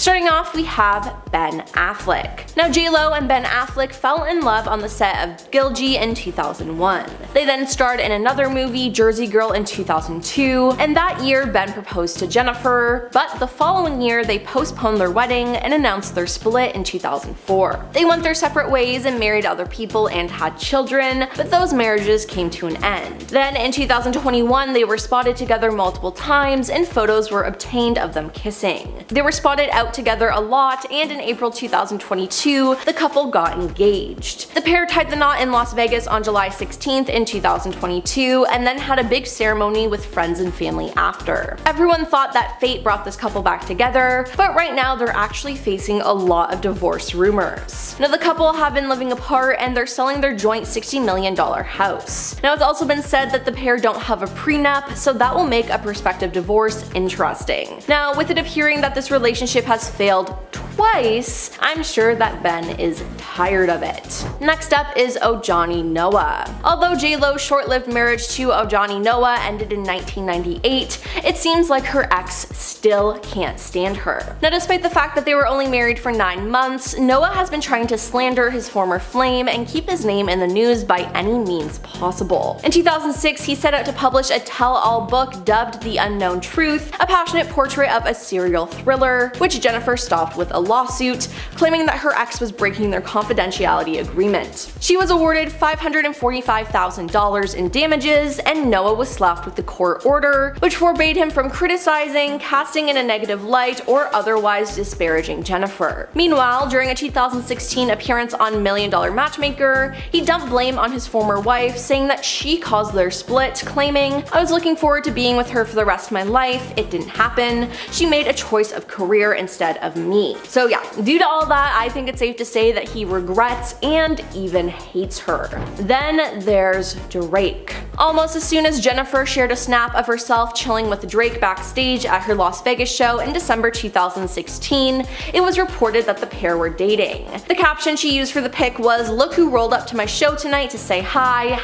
Starting off, we have Ben Affleck. Now J-Lo and Ben Affleck fell in love on the set of Gilgy in 2001. They then starred in another movie, Jersey Girl, in 2002, and that year Ben proposed to Jennifer, but the following year they postponed their wedding and announced their split in 2004. They went their separate ways and married other people and had children, but those marriages came to an end. Then in 2021 they were spotted together multiple times and photos were obtained of them kissing. They were spotted out together a lot, and in April 2022 the couple got engaged. The pair tied the knot in Las Vegas on July 16th in 2022 and then had a big ceremony with friends and family after. Everyone thought that fate brought this couple back together, but right now they're actually facing a lot of divorce rumors. Now the couple have been living apart and they're selling their joint $60 million house. Now it's also been said that the pair don't have a prenup, so that will make a prospective divorce interesting. Now with it appearing that this relationship has failed twice, I'm sure that Ben is tired of it. Next up is Ojani Noa. Although J-Lo's short-lived marriage to Ojani Noa ended in 1998, it seems like her ex still can't stand her. Now despite the fact that they were only married for 9 months, Noa has been trying to slander his former flame and keep his name in the news by any means possible. In 2006, he set out to publish a tell-all book dubbed The Unknown Truth, a passionate portrait of a serial thriller, which Jennifer stopped with a lawsuit, claiming that her ex was breaking their confidentiality agreement. She was awarded $545,000 in damages, and Noa was slapped with the court order, which forbade him from criticizing, casting in a negative light, or otherwise disparaging Jennifer. Meanwhile, during a 2016 appearance on Million Dollar Matchmaker, he dumped blame on his former wife, saying that she caused their split, claiming, "I was looking forward to being with her for the rest of my life. It didn't happen. She made a choice of career instead of me." So yeah, due to all that, I think it's safe to say that he regrets and even hates her. Then there's Drake. Almost as soon as Jennifer shared a snap of herself chilling with Drake backstage at her Las Vegas show in December 2016, it was reported that the pair were dating. The caption she used for the pic was, "Look who rolled up to my show tonight to say hi,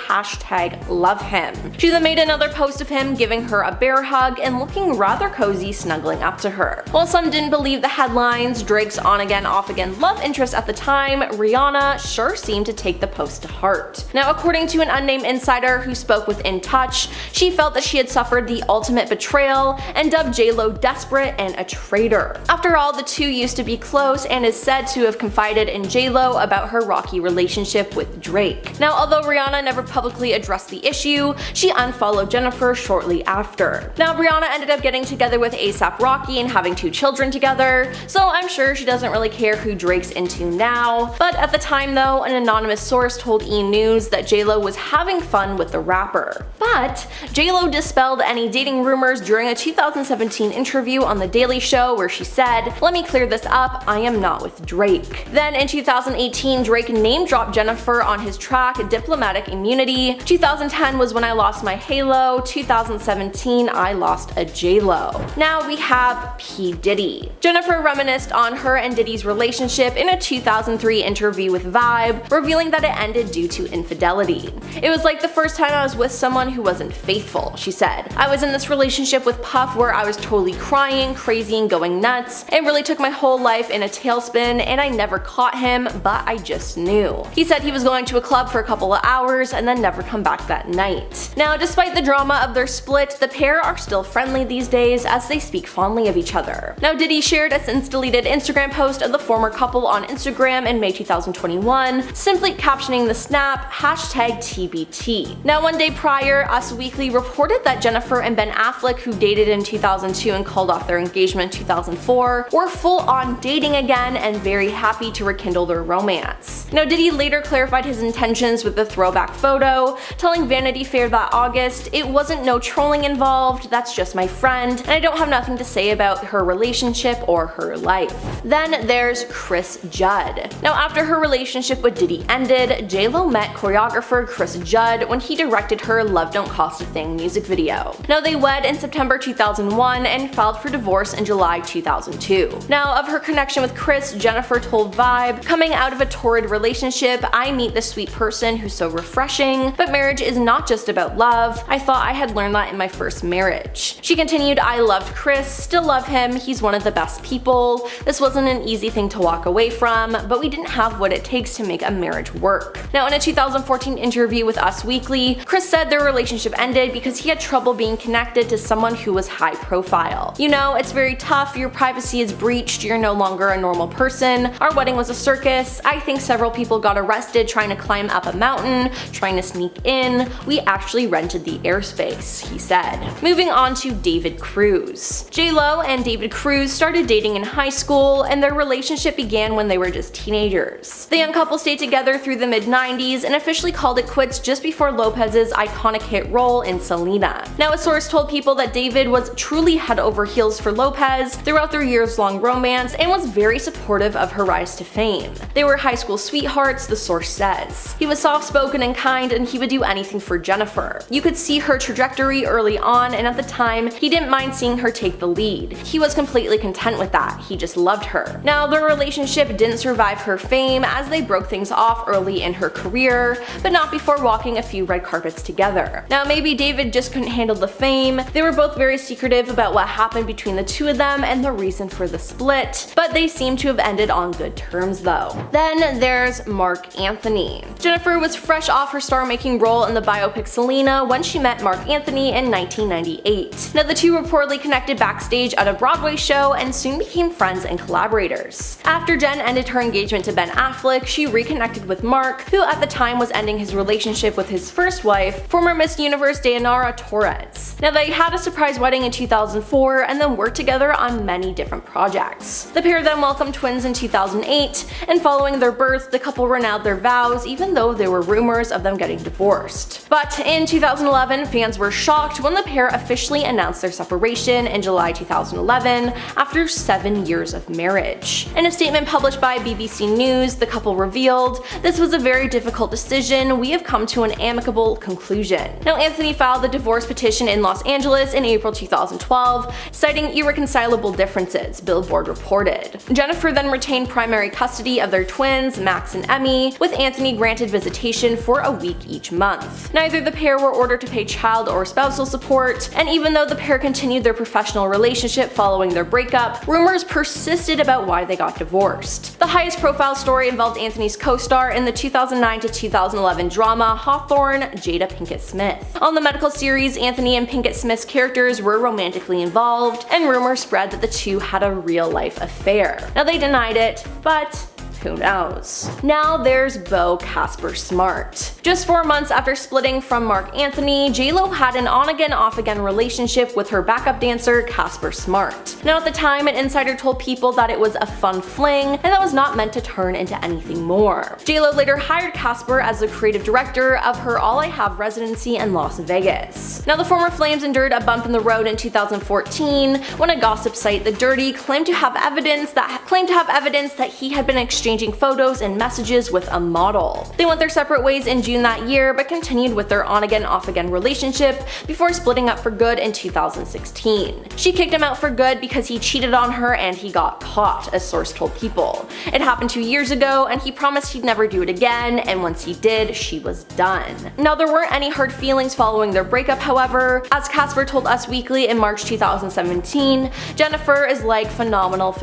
#love him." She then made another post of him giving her a bear hug and looking rather cozy snuggling up to her. While some didn't believe the headlines, Drake's on-again, off-again love interest at the time, Rihanna, sure seemed to take the post to heart. Now according to an unnamed insider who spoke with In Touch, she felt that she had suffered the ultimate betrayal and dubbed J-Lo desperate and a traitor. After all, the two used to be close and is said to have confided in J-Lo about her rocky relationship with Drake. Now although Rihanna never publicly addressed the issue, she unfollowed Jennifer shortly after. Now Rihanna ended up getting together with A$AP Rocky and having 2 children together, so I'm sure she doesn't really care who Drake's into now. But at the time though, an anonymous source told E! News that J-Lo was having fun with the rapper. But J-Lo dispelled any dating rumors during a 2017 interview on The Daily Show where she said, "Let me clear this up, I am not with Drake." Then in 2018, Drake name-dropped Jennifer on his track Diplomatic Immunity. 2010 was when I lost my halo, 2017 I lost a J-Lo. Now we have P. Diddy. Jennifer reminisced on her and Diddy's relationship in a 2003 interview with Vibe, revealing that it ended due to infidelity. "It was like the first time I was with someone who wasn't faithful," she said. "I was in this relationship with Puff where I was totally crying, crazy, and going nuts. It really took my whole life in a tailspin and I never caught him, but I just knew." He said he was going to a club for a couple of hours and then never come back that night. Now despite the drama of their split, the pair are still friendly these days as they speak fondly of each other. Now Diddy shared a since-deleted Instagram post of the former couple on Instagram in May 2021, simply captioning the snap, #TBT. Now one day prior, Us Weekly reported that Jennifer and Ben Affleck, who dated in 2002 and called off their engagement in 2004, were full-on dating again and very happy to rekindle their romance. Now Diddy later clarified his intentions with the throwback photo, telling Vanity Fair that August, "It wasn't no trolling involved, that's just my friend, and I don't have nothing to say about her relationship or her life." Then there's Chris Judd. Now after her relationship with Diddy ended, J-Lo met choreographer Chris Judd when he directed her Love Don't Cost a Thing music video. Now they wed in September 2001 and filed for divorce in July 2002. Now of her connection with Chris, Jennifer told Vibe, "Coming out of a torrid relationship, I meet this sweet person who's so refreshing, but marriage is not just about love. I thought I had learned that in my first marriage." She continued, "I loved Chris, still love him, he's one of the best people. This wasn't an easy thing to walk away from, but we didn't have what it takes to make a marriage work. Now, in a 2014 interview with Us Weekly, Chris said their relationship ended because he had trouble being connected to someone who was high profile. You know, it's very tough, your privacy is breached, you're no longer a normal person. Our wedding was a circus. I think several people got arrested trying to climb up a mountain, trying to sneak in. We actually rented the airspace, he said. Moving on to David Cruz. J-Lo and David Cruz started dating in high school, and their relationship began when they were just teenagers. The young couple stayed together through the mid-90s and officially called it quits just before Lopez's iconic hit role in Selena. Now, a source told People that David was truly head over heels for Lopez throughout their years-long romance and was very supportive of her rise to fame. They were high school sweethearts, the source says. He was soft-spoken and kind, and he would do anything for Jennifer. You could see her trajectory early on, and at the time, he didn't mind seeing her take the lead. He was completely content with that. He just loved her. Now, their relationship didn't survive her fame as they broke things off early in her career, but not before walking a few red carpets together. Now, maybe David just couldn't handle the fame. They were both very secretive about what happened between the two of them and the reason for the split, but they seem to have ended on good terms though. Then there's Marc Anthony. Jennifer was fresh off her star-making role in the biopic Selena when she met Marc Anthony in 1998. Now, the two reportedly connected backstage at a Broadway show and soon became friends and collaborators. After Jen ended her engagement to Ben Affleck, she reconnected with Marc, who at the time was ending his relationship with his first wife, former Miss Universe Dayanara Torres. Now, they had a surprise wedding in 2004 and then worked together on many different projects. The pair then welcomed twins in 2008, and following their birth, the couple reneged their vows even though there were rumors of them getting divorced. But in 2011, fans were shocked when the pair officially announced their separation in July 2011 after 7 years of marriage. In a statement published by BBC News, the couple revealed, "This was a very difficult decision. We have come to an amicable conclusion." Now, Anthony filed the divorce petition in Los Angeles in April 2012, citing irreconcilable differences, Billboard reported. Jennifer then retained primary custody of their twins, Max and Emmy, with Anthony granted visitation for a week each month. Neither the pair were ordered to pay child or spousal support, and even though the pair continued their professional relationship following their breakup, rumors persisted about why they got divorced. The highest profile story involved Anthony's co-star in the 2009 to 2011 drama Hawthorne, Jada Pinkett Smith. On the medical series, Anthony and Pinkett Smith's characters were romantically involved, and rumors spread that the two had a real-life affair. Now, they denied it, but who knows? Now there's beau Casper Smart. Just 4 months after splitting from Marc Anthony, J-Lo had an on-again, off-again relationship with her backup dancer Casper Smart. Now, at the time, an insider told People that it was a fun fling and that was not meant to turn into anything more. J-Lo later hired Casper as the creative director of her All I Have residency in Las Vegas. Now, the former Flames endured a bump in the road in 2014 when a gossip site, The Dirty, claimed to have evidence that he had been exchanging photos and messages with a model. They went their separate ways in June that year, but continued with their on-again, off-again relationship before splitting up for good in 2016. She kicked him out for good because he cheated on her and he got caught, a source told People. It happened 2 years ago, and he promised he'd never do it again, and once he did, she was done. Now, there weren't any hard feelings following their breakup, however. As Casper told Us Weekly in March 2017, Jennifer is like phenomenal.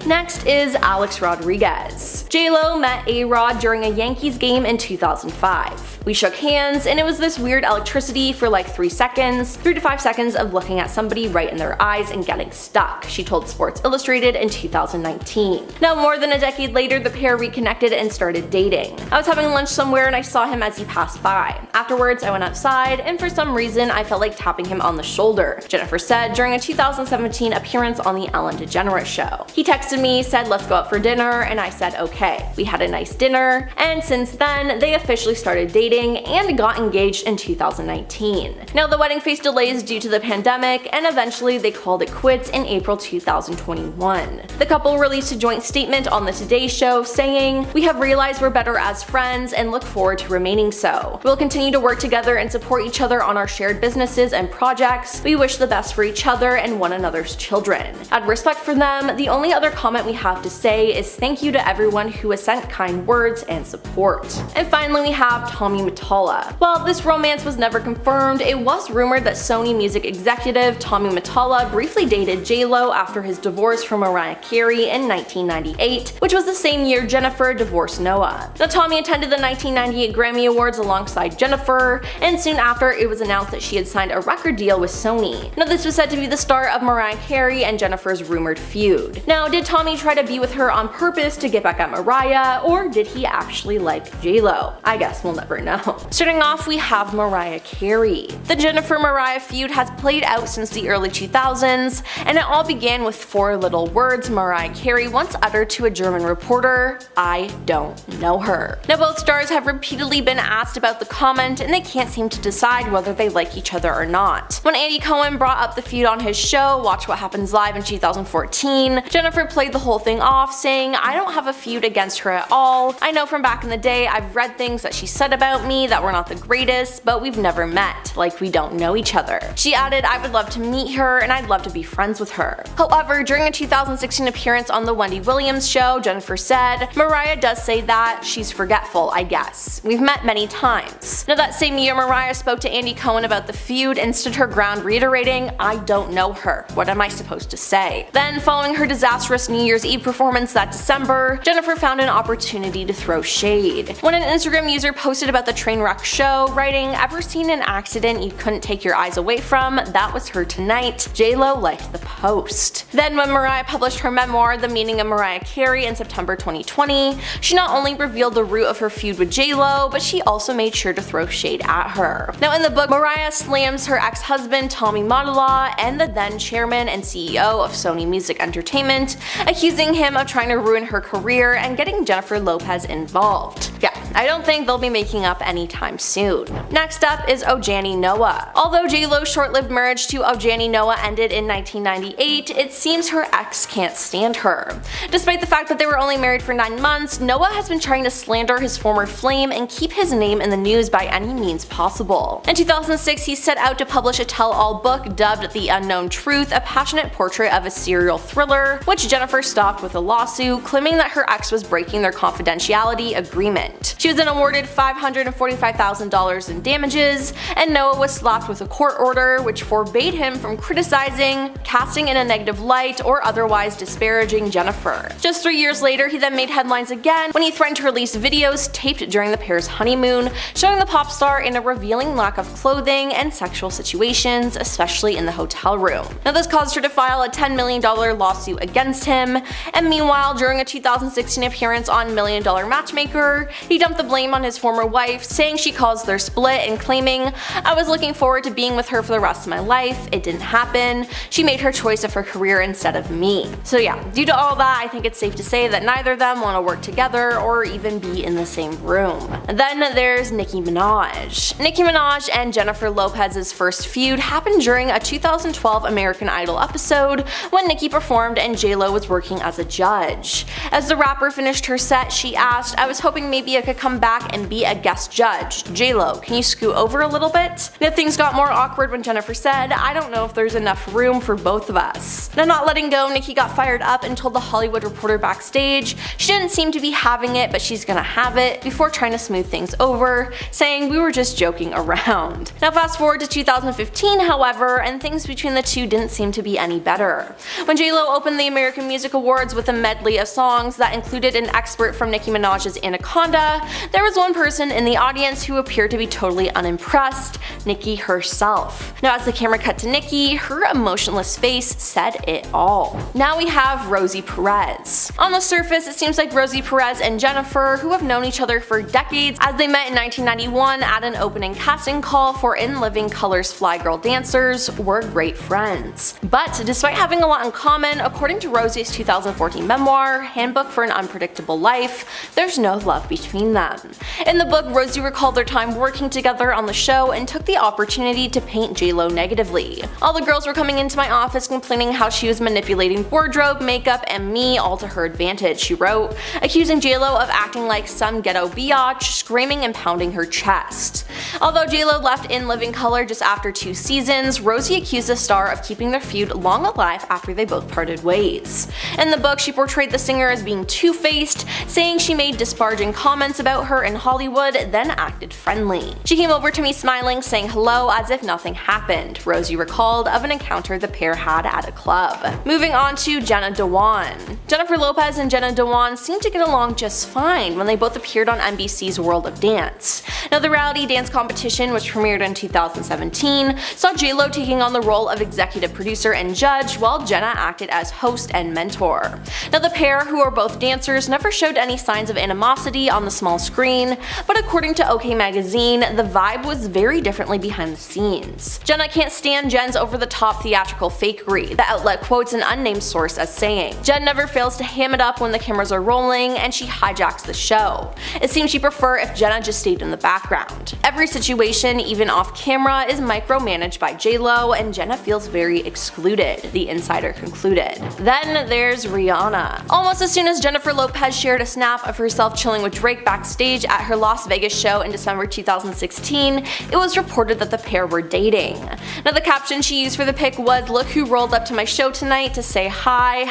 Next is Alex Rodriguez. J-Lo met A-Rod during a Yankees game in 2005. We shook hands, and it was this weird electricity for like 3 to 5 seconds of looking at somebody right in their eyes and getting stuck, she told Sports Illustrated in 2019. Now, more than a decade later, the pair reconnected and started dating. I was having lunch somewhere and I saw him as he passed by. Afterwards, I went outside, and for some reason, I felt like tapping him on the shoulder, Jennifer said during a 2017 appearance on The Ellen DeGeneres Show. He texted me, said let's go out for dinner, and I said okay. We had a nice dinner, and since then, they officially started dating and got engaged in 2019. Now, the wedding faced delays due to the pandemic, and eventually they called it quits in April 2021. The couple released a joint statement on the Today Show saying, "We have realized we're better as friends and look forward to remaining so. We'll continue continue to work together and support each other on our shared businesses and projects. We wish the best for each other and one another's children. Out of respect for them, the only other comment we have to say is thank you to everyone who has sent kind words and support. And finally we have Tommy Mottola. While this romance was never confirmed, it was rumored that Sony music executive Tommy Mottola briefly dated J-Lo after his divorce from Mariah Carey in 1998, which was the same year Jennifer divorced Noa. Now Tommy attended the 1998 Grammy Awards alongside Jennifer, and soon after it was announced that she had signed a record deal with Sony. Now this was said to be the start of Mariah Carey and Jennifer's rumored feud. Now did Tommy try to be with her on purpose to get back at Mariah, or did he actually like J-Lo? I guess we'll never know. Starting off we have Mariah Carey. The Jennifer-Mariah feud has played out since the early 2000s, and it all began with 4 little words Mariah Carey once uttered to a German reporter: "I don't know her." Now both stars have repeatedly been asked about the comment, and they can't seem to decide whether they like each other or not. When Andy Cohen brought up the feud on his show Watch What Happens Live in 2014, Jennifer played the whole thing off, saying, "I don't have a feud against her at all. I know from back in the day I've read things that she said about me that were not the greatest, but we've never met, like we don't know each other." She added, "I would love to meet her and I'd love to be friends with her." However, during a 2016 appearance on the Wendy Williams show, Jennifer said, "Mariah does say that, she's forgetful, I guess. We've met many times." Now that same year Mariah spoke to Andy Cohen about the feud and stood her ground, reiterating, "I don't know her. What am I supposed to say?" Then following her disastrous New Year's Eve performance that December, Jennifer found an opportunity to throw shade. When an Instagram user posted about the Trainwreck show, writing, "Ever seen an accident you couldn't take your eyes away from? That was her tonight. J-Lo liked the post." Then when Mariah published her memoir, The Meaning of Mariah Carey, in September 2020, she not only revealed the root of her feud with J-Lo, but she also made sure to throw shade at her. Now in the book, Mariah slams her ex-husband Tommy Mottola and the then chairman and CEO of Sony Music Entertainment, accusing him of trying to ruin her career and getting Jennifer Lopez involved. Yeah, I don't think they'll be making up anytime soon. Next up is Ojani Noa. Although J-Lo's short-lived marriage to Ojani Noa ended in 1998, it seems her ex can't stand her. Despite the fact that they were only married for 9 months, Noa has been trying to slander his former flame and keep his name in the news by any means possible. In 2006, he set out to publish a tell-all book dubbed The Unknown Truth, a passionate portrait of a serial thriller, which Jennifer stopped with a lawsuit, claiming that her ex was breaking their confidentiality agreement. She was then awarded $545,000 in damages, and Noa was slapped with a court order which forbade him from criticizing, casting in a negative light, or otherwise disparaging Jennifer. Just 3 years later, he then made headlines again when he threatened to release videos taped during the pair's honeymoon, showing the pop star in a revealing lack of clothing and sexual situations, especially in the hotel room. Now this caused her to file a $10 million lawsuit against him, and meanwhile, during a 2016 appearance on $1 Million Matchmaker, he dumped the blame on his former wife, saying she caused their split and claiming, "I was looking forward to being with her for the rest of my life. It didn't happen. She made her choice of her career instead of me." So yeah, due to all that, I think it's safe to say that neither of them want to work together or even be in the same room. And then there's Nicki Minaj. Nicki Minaj and Jennifer Lopez's first feud happened during a 2012 American Idol episode when Nicki performed and J-Lo was working as a judge. As the rapper finished her set, she asked, "I was hoping maybe I could come back and be a guest judge. J-Lo, can you scoot over a little bit?" Now things got more awkward when Jennifer said, "I don't know if there's enough room for both of us." Now not letting go, Nicki got fired up and told the Hollywood Reporter backstage she didn't seem to be having it, but she's gonna have it, before trying to smooth things over, saying, "We were just joking around." Now fast forward to 2015, however, and things between the two didn't seem to be any better. When J-Lo opened the American Music Awards with a medley of songs that included an expert from Nicki Minaj's Anaconda, there was one person in the audience who appeared to be totally unimpressed: Nicki herself. Now as the camera cut to Nicki, her emotionless face said it all. Now we have Rosie Perez. On the surface, it seems like Rosie Perez and Jennifer, who have known each other for decades as they met in 1991 at an opening casting call for In Living Color's Fly Girl Dancers, were great friends. But despite having a lot in common, according to Rosie's 2014 memoir, Handbook for an Unpredictable Life, there's no love between them. In the book, Rosie recalled their time working together on the show and took the opportunity to paint J-Lo negatively. All the girls were coming into my office complaining how she was manipulating wardrobe, makeup, and me all to her advantage, she wrote, accusing J-Lo of acting like some ghetto biatch, screaming and pounding her chest. Although J-Lo left In Living Color just after 2 seasons, Rosie accused the star of keeping their feud long alive after they both parted ways. In the book, she portrayed the singer as being two-faced, saying she made disparaging comments about her in Hollywood, then acted friendly. She came over to me smiling, saying hello as if nothing happened, Rosie recalled of an encounter the pair had at a club. Moving on to Jenna Dewan. Jennifer Lopez and Jenna Dewan seemed to get along just fine when they both appeared on NBC's World of Dance. Now, the reality dance competition, which premiered in 2017, saw J-Lo taking on the role of executive producer and judge, while Jenna acted as host and mentor. Now, the pair, who are both dancers, never showed any signs of animosity on the small screen, but according to OK Magazine, the vibe was very differently behind the scenes. Jenna can't stand Jen's over-the-top theatrical fakery, the outlet quotes an unnamed source as saying. Jen never fails to ham it up when the cameras are rolling, and she hijacks the show. It seems she'd prefer if Jenna just stayed in the background. Every situation, even off camera, is micromanaged by J-Lo, and Jenna feels very excluded, the insider concluded. Then there's Rihanna. Almost as soon as Jennifer Lopez shared a snap of herself chilling with Drake backstage at her Las Vegas show in December 2016, it was reported that the pair were dating. Now, the caption she used for the pic was, "Look who rolled up to my show tonight to say hi,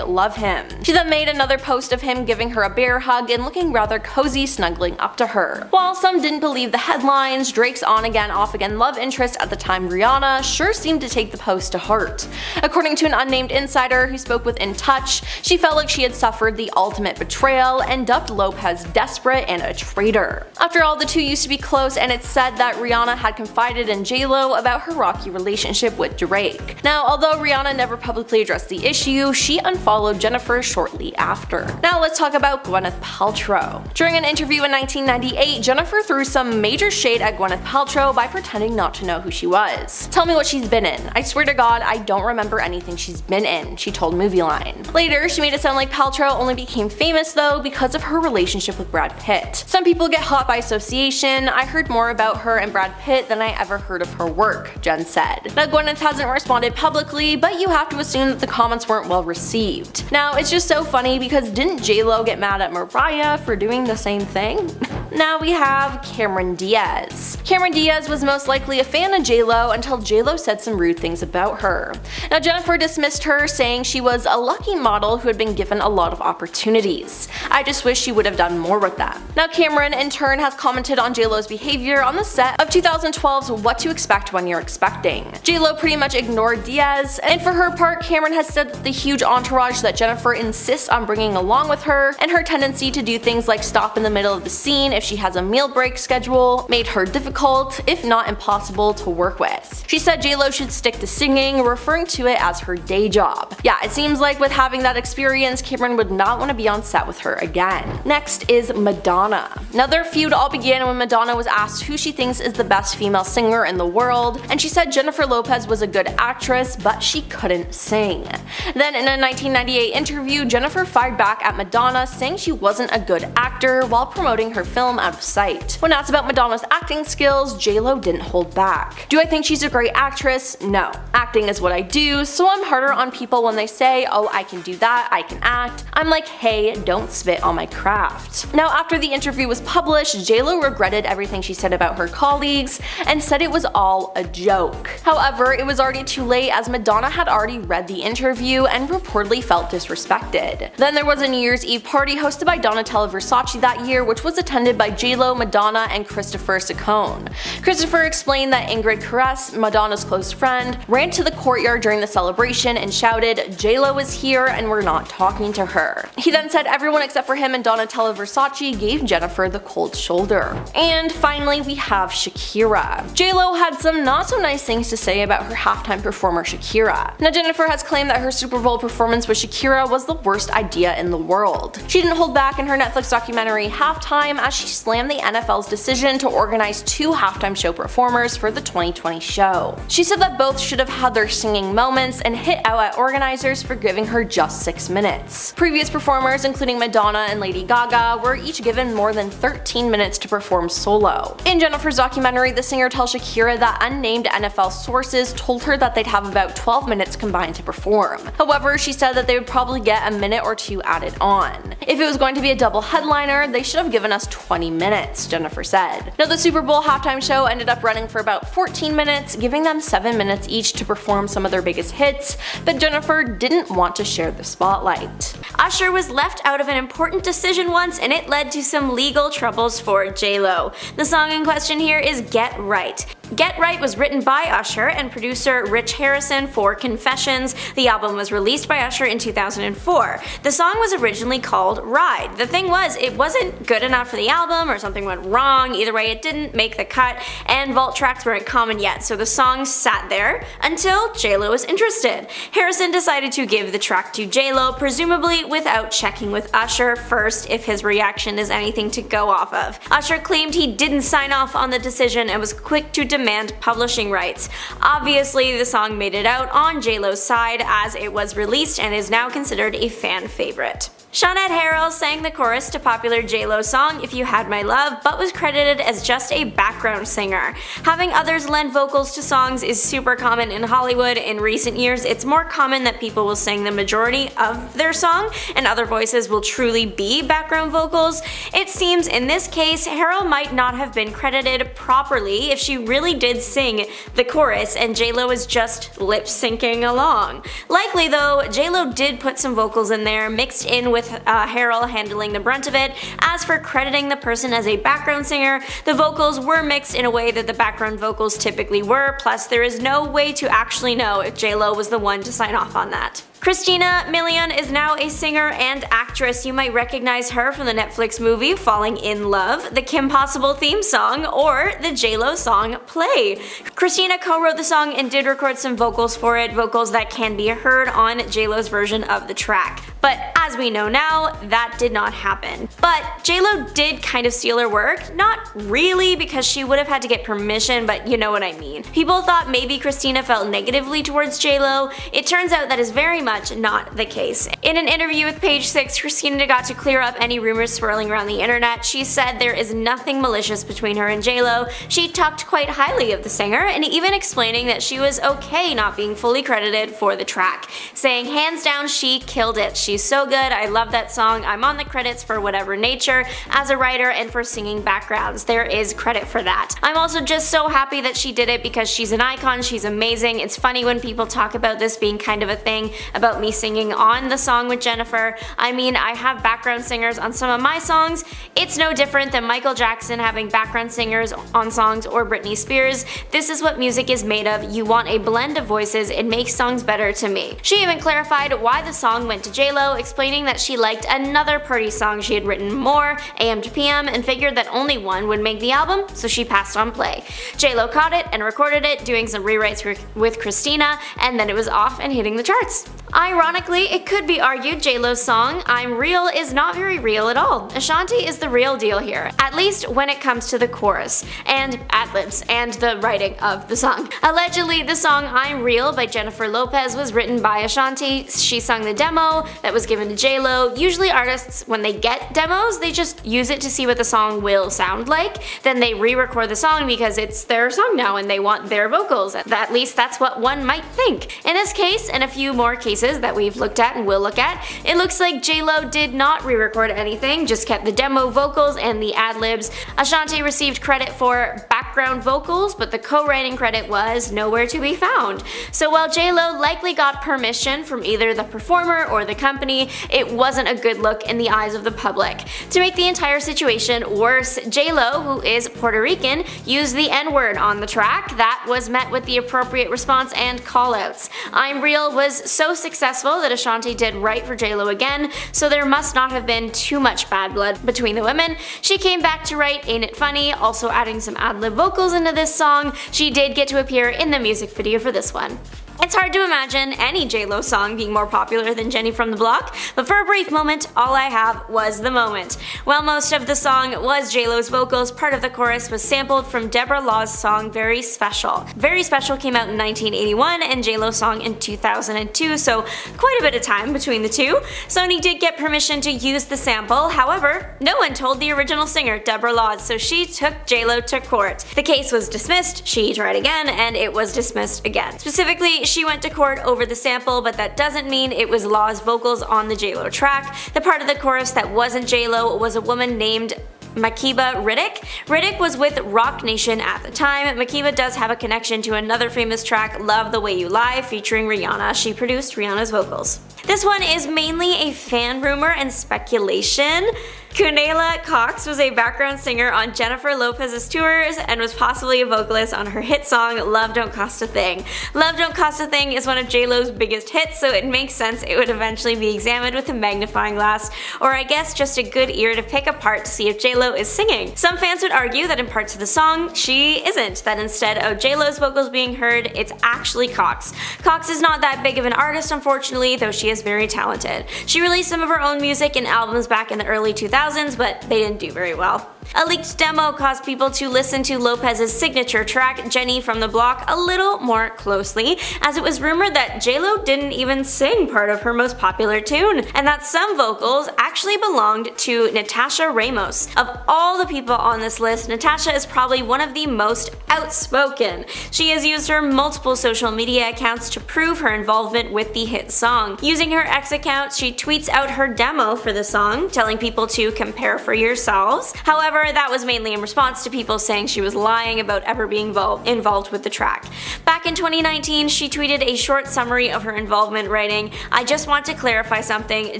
#love him." She then made another post of him giving her a bear hug and looking rather cozy, snuggling up to her. While some didn't believe the headlines, Drake's on-again, off-again love interest at the time, Rihanna, sure seemed to take the post to heart. According to an unnamed insider who spoke with In Touch, she felt like she had suffered the ultimate betrayal and dubbed Lopez desperate and a traitor. After all, the two used to be close, and it's said that Rihanna had confided in J-Lo about her rocky relationship with Drake. Now, although Rihanna never publicly addressed the issue, she unfollowed Jennifer shortly after. Now let's talk about Gwyneth Paltrow. During an interview in 1998, Jennifer threw some major shade at Gwyneth Paltrow by pretending not to know who she was. "Tell me what she's been in. I swear to God, I don't remember anything she's been in," she told Movie Line. Later, she made it sound like Paltrow only became famous though because of her relationship with Brad Pitt. "Some people get hot by association. I heard more about her and Brad Pitt than I ever heard of her work," Jen said. Now, Gwyneth hasn't responded publicly, but you have to assume that the comments weren't well received. Now, it's just so funny because didn't J-Lo get mad at Mariah for doing the same thing? Now we have Cameron Diaz. Cameron Diaz was most likely a fan of J-Lo until J-Lo said some rude things about her. Now, Jennifer dismissed her, saying she was a lucky model who had been given a lot of opportunities. "I just wish she would have done more with them." Now, Cameron in turn has commented on J-Lo's behavior on the set of 2012's What to Expect When You're Expecting. J-Lo pretty much ignored Diaz, and for her part, Cameron has said that the huge entourage that Jennifer insists on bringing along with her, and her tendency to do things like stop in the middle of the scene if she has a meal break schedule, made her difficult, if not impossible, to work with. She said J-Lo should stick to singing, referring to it as her day job. Yeah, it seems like with having that experience, Cameron would not want to be on set with her again. Next is Madonna. Now, their feud all began when Madonna was asked who she thinks is the best female singer in the world, and she said Jennifer Lopez was a good actress, but she couldn't sing. Then in a 1998 interview, Jennifer fired back at Madonna, saying she wasn't a good actor while promoting her film Out of Sight. When asked about Madonna's acting skills, J-Lo didn't hold back. "Do I think she's a great actress? No. Acting is what I do, so I'm harder on people when they say, oh, I can do that, I can act. I'm like, hey, don't spit on my craft." Now, after the interview was published, J-Lo regretted everything she said about her colleagues and said it was all a joke. However, it was already too late as Madonna had already read the interview and reportedly felt disrespected. Then there was a New Year's Eve party hosted by Donatella Versace that year, which was attended by J-Lo, Madonna, and Christopher Saccone. Christopher explained that Ingrid Caress, Madonna's close friend, ran to the courtyard during the celebration and shouted, "J-Lo is here and we're not talking to her." He then said everyone except for him and Donatella Versace gave Jennifer the cold shoulder. And finally, we have Shakira. J-Lo had some not so nice things to say about her halftime performer Shakira. Now, Jennifer has claimed that her Super Bowl performance with Shakira was the worst idea in the world. She didn't hold back in her Netflix documentary Halftime, as she she slammed the NFL's decision to organize 2 halftime show performers for the 2020 show. She said that both should have had their singing moments and hit out at organizers for giving her just 6 minutes. Previous performers, including Madonna and Lady Gaga, were each given more than 13 minutes to perform solo. In Jennifer's documentary, the singer tells Shakira that unnamed NFL sources told her that they'd have about 12 minutes combined to perform. However, she said that they would probably get a minute or 2 added on. If it was going to be a double headliner, they should have given us 20 minutes, Jennifer said. Now, the Super Bowl halftime show ended up running for about 14 minutes, giving them 7 minutes each to perform some of their biggest hits, but Jennifer didn't want to share the spotlight. Usher was left out of an important decision once, and it led to some legal troubles for J-Lo. The song in question here is Get Right. Get Right was written by Usher and producer Rich Harrison for Confessions. The album was released by Usher in 2004. The song was originally called Ride. The thing was, it wasn't good enough for the album, or something went wrong. Either way, it didn't make the cut, and vault tracks weren't common yet, so the song sat there until J-Lo was interested. Harrison decided to give the track to J-Lo, presumably without checking with Usher first if his reaction is anything to go off of. Usher claimed he didn't sign off on the decision and was quick to demand publishing rights. Obviously, the song made it out on J-Lo's side as it was released and is now considered a fan favorite. Shawnette Harrell sang the chorus to popular J-Lo song If You Had My Love, but was credited as just a background singer. Having others lend vocals to songs is super common in Hollywood. In recent years, it's more common that people will sing the majority of their song, and other voices will truly be background vocals. It seems in this case, Harrell might not have been credited properly if she really did sing the chorus and J-Lo is just lip-syncing along. Likely though, J-Lo did put some vocals in there, mixed in with Harrell handling the brunt of it. As for crediting the person as a background singer, the vocals were mixed in a way that the background vocals typically were, plus there is no way to actually know if J-Lo was the one to sign off on that. Christina Milian is now a singer and actress. You might recognize her from the Netflix movie Falling in Love, the Kim Possible theme song, or the J-Lo song Play. Christina co-wrote the song and did record some vocals for it, vocals that can be heard on J-Lo's version of the track. But as we know now, that did not happen. But J-Lo did kind of steal her work, not really because she would have had to get permission, but you know what I mean. People thought maybe Christina felt negatively towards J-Lo. It turns out that is very much not the case. In an interview with Page 6, Christina got to clear up any rumors swirling around the internet. She said there is nothing malicious between her and J-Lo. She talked quite highly of the singer, and even explaining that she was okay not being fully credited for the track, saying hands down she killed it. She's so good, I love that song, I'm on the credits for whatever nature, as a writer and for singing backgrounds. There is credit for that. I'm also just so happy that she did it because she's an icon, she's amazing. It's funny when people talk about this being kind of a thing about me singing on the song with Jennifer. I mean, I have background singers on some of my songs. It's no different than Michael Jackson having background singers on songs or Britney Spears. This is what music is made of. You want a blend of voices, it makes songs better to me. She even clarified why the song went to J-Lo, explaining that she liked another party song she had written more, AM to PM, and figured that only one would make the album, so she passed on Play. J-Lo caught it and recorded it, doing some rewrites with Christina, and then it was off and hitting the charts. Ironically, it could be argued J-Lo's song I'm Real is not very real at all. Ashanti is the real deal here, at least when it comes to the chorus, and ad-libs, and the writing of the song. Allegedly, the song I'm Real by Jennifer Lopez was written by Ashanti. She sung the demo that was given to J-Lo. Usually artists, when they get demos, they just use it to see what the song will sound like. Then they re-record the song because it's their song now and they want their vocals. At least that's what one might think. In this case, and a few more cases that we've looked at and will look at, it looks like J-Lo did not re-record anything, just kept the demo vocals and the ad-libs. Ashanti received credit for background vocals, but the co-writing credit was nowhere to be found. So while J-Lo likely got permission from either the performer or the company, it wasn't a good look in the eyes of the public. To make the entire situation worse, J-Lo, who is Puerto Rican, used the N-word on the track. That was met with the appropriate response and callouts. I'm Real was so successful that Ashanti did write for J-Lo again, so there must not have been too much bad blood between the women. She came back to write Ain't It Funny, also adding some ad-lib vocals into this song. She did get to appear in the music video for this one. It's hard to imagine any J-Lo song being more popular than Jenny from the Block, but for a brief moment, all I have was the moment. While most of the song was J-Lo's vocals, part of the chorus was sampled from Deborah Law's song Very Special. Very Special came out in 1981 and J-Lo's song in 2002, so quite a bit of time between the two. Sony did get permission to use the sample, however, no one told the original singer, Deborah Law, so she took J-Lo to court. The case was dismissed, she tried again, and it was dismissed again. Specifically, she went to court over the sample, but that doesn't mean it was Law's vocals on the J-Lo track. The part of the chorus that wasn't J-Lo was a woman named Makeba Riddick. Riddick was with Rock Nation at the time. Makeba does have a connection to another famous track, Love the Way You Lie, featuring Rihanna. She produced Rihanna's vocals. This one is mainly a fan rumor and speculation. Kunela Cox was a background singer on Jennifer Lopez's tours and was possibly a vocalist on her hit song Love Don't Cost a Thing. Love Don't Cost a Thing is one of J-Lo's biggest hits, so it makes sense it would eventually be examined with a magnifying glass, or I guess just a good ear to pick apart to see if J-Lo is singing. Some fans would argue that in parts of the song, she isn't, that instead of J-Lo's vocals being heard, it's actually Cox. Cox is not that big of an artist, unfortunately, though she is very talented. She released some of her own music and albums back in the early 2000s, but they didn't do very well. A leaked demo caused people to listen to Lopez's signature track, Jenny from the Block, a little more closely, as it was rumored that J-Lo didn't even sing part of her most popular tune, and that some vocals actually belonged to Natasha Ramos. Of all the people on this list, Natasha is probably one of the most outspoken. She has used her multiple social media accounts to prove her involvement with the hit song. Using her X account, she tweets out her demo for the song, telling people to compare for yourselves. However, that was mainly in response to people saying she was lying about ever being involved with the track. Back in 2019, she tweeted a short summary of her involvement, writing, "I just want to clarify something.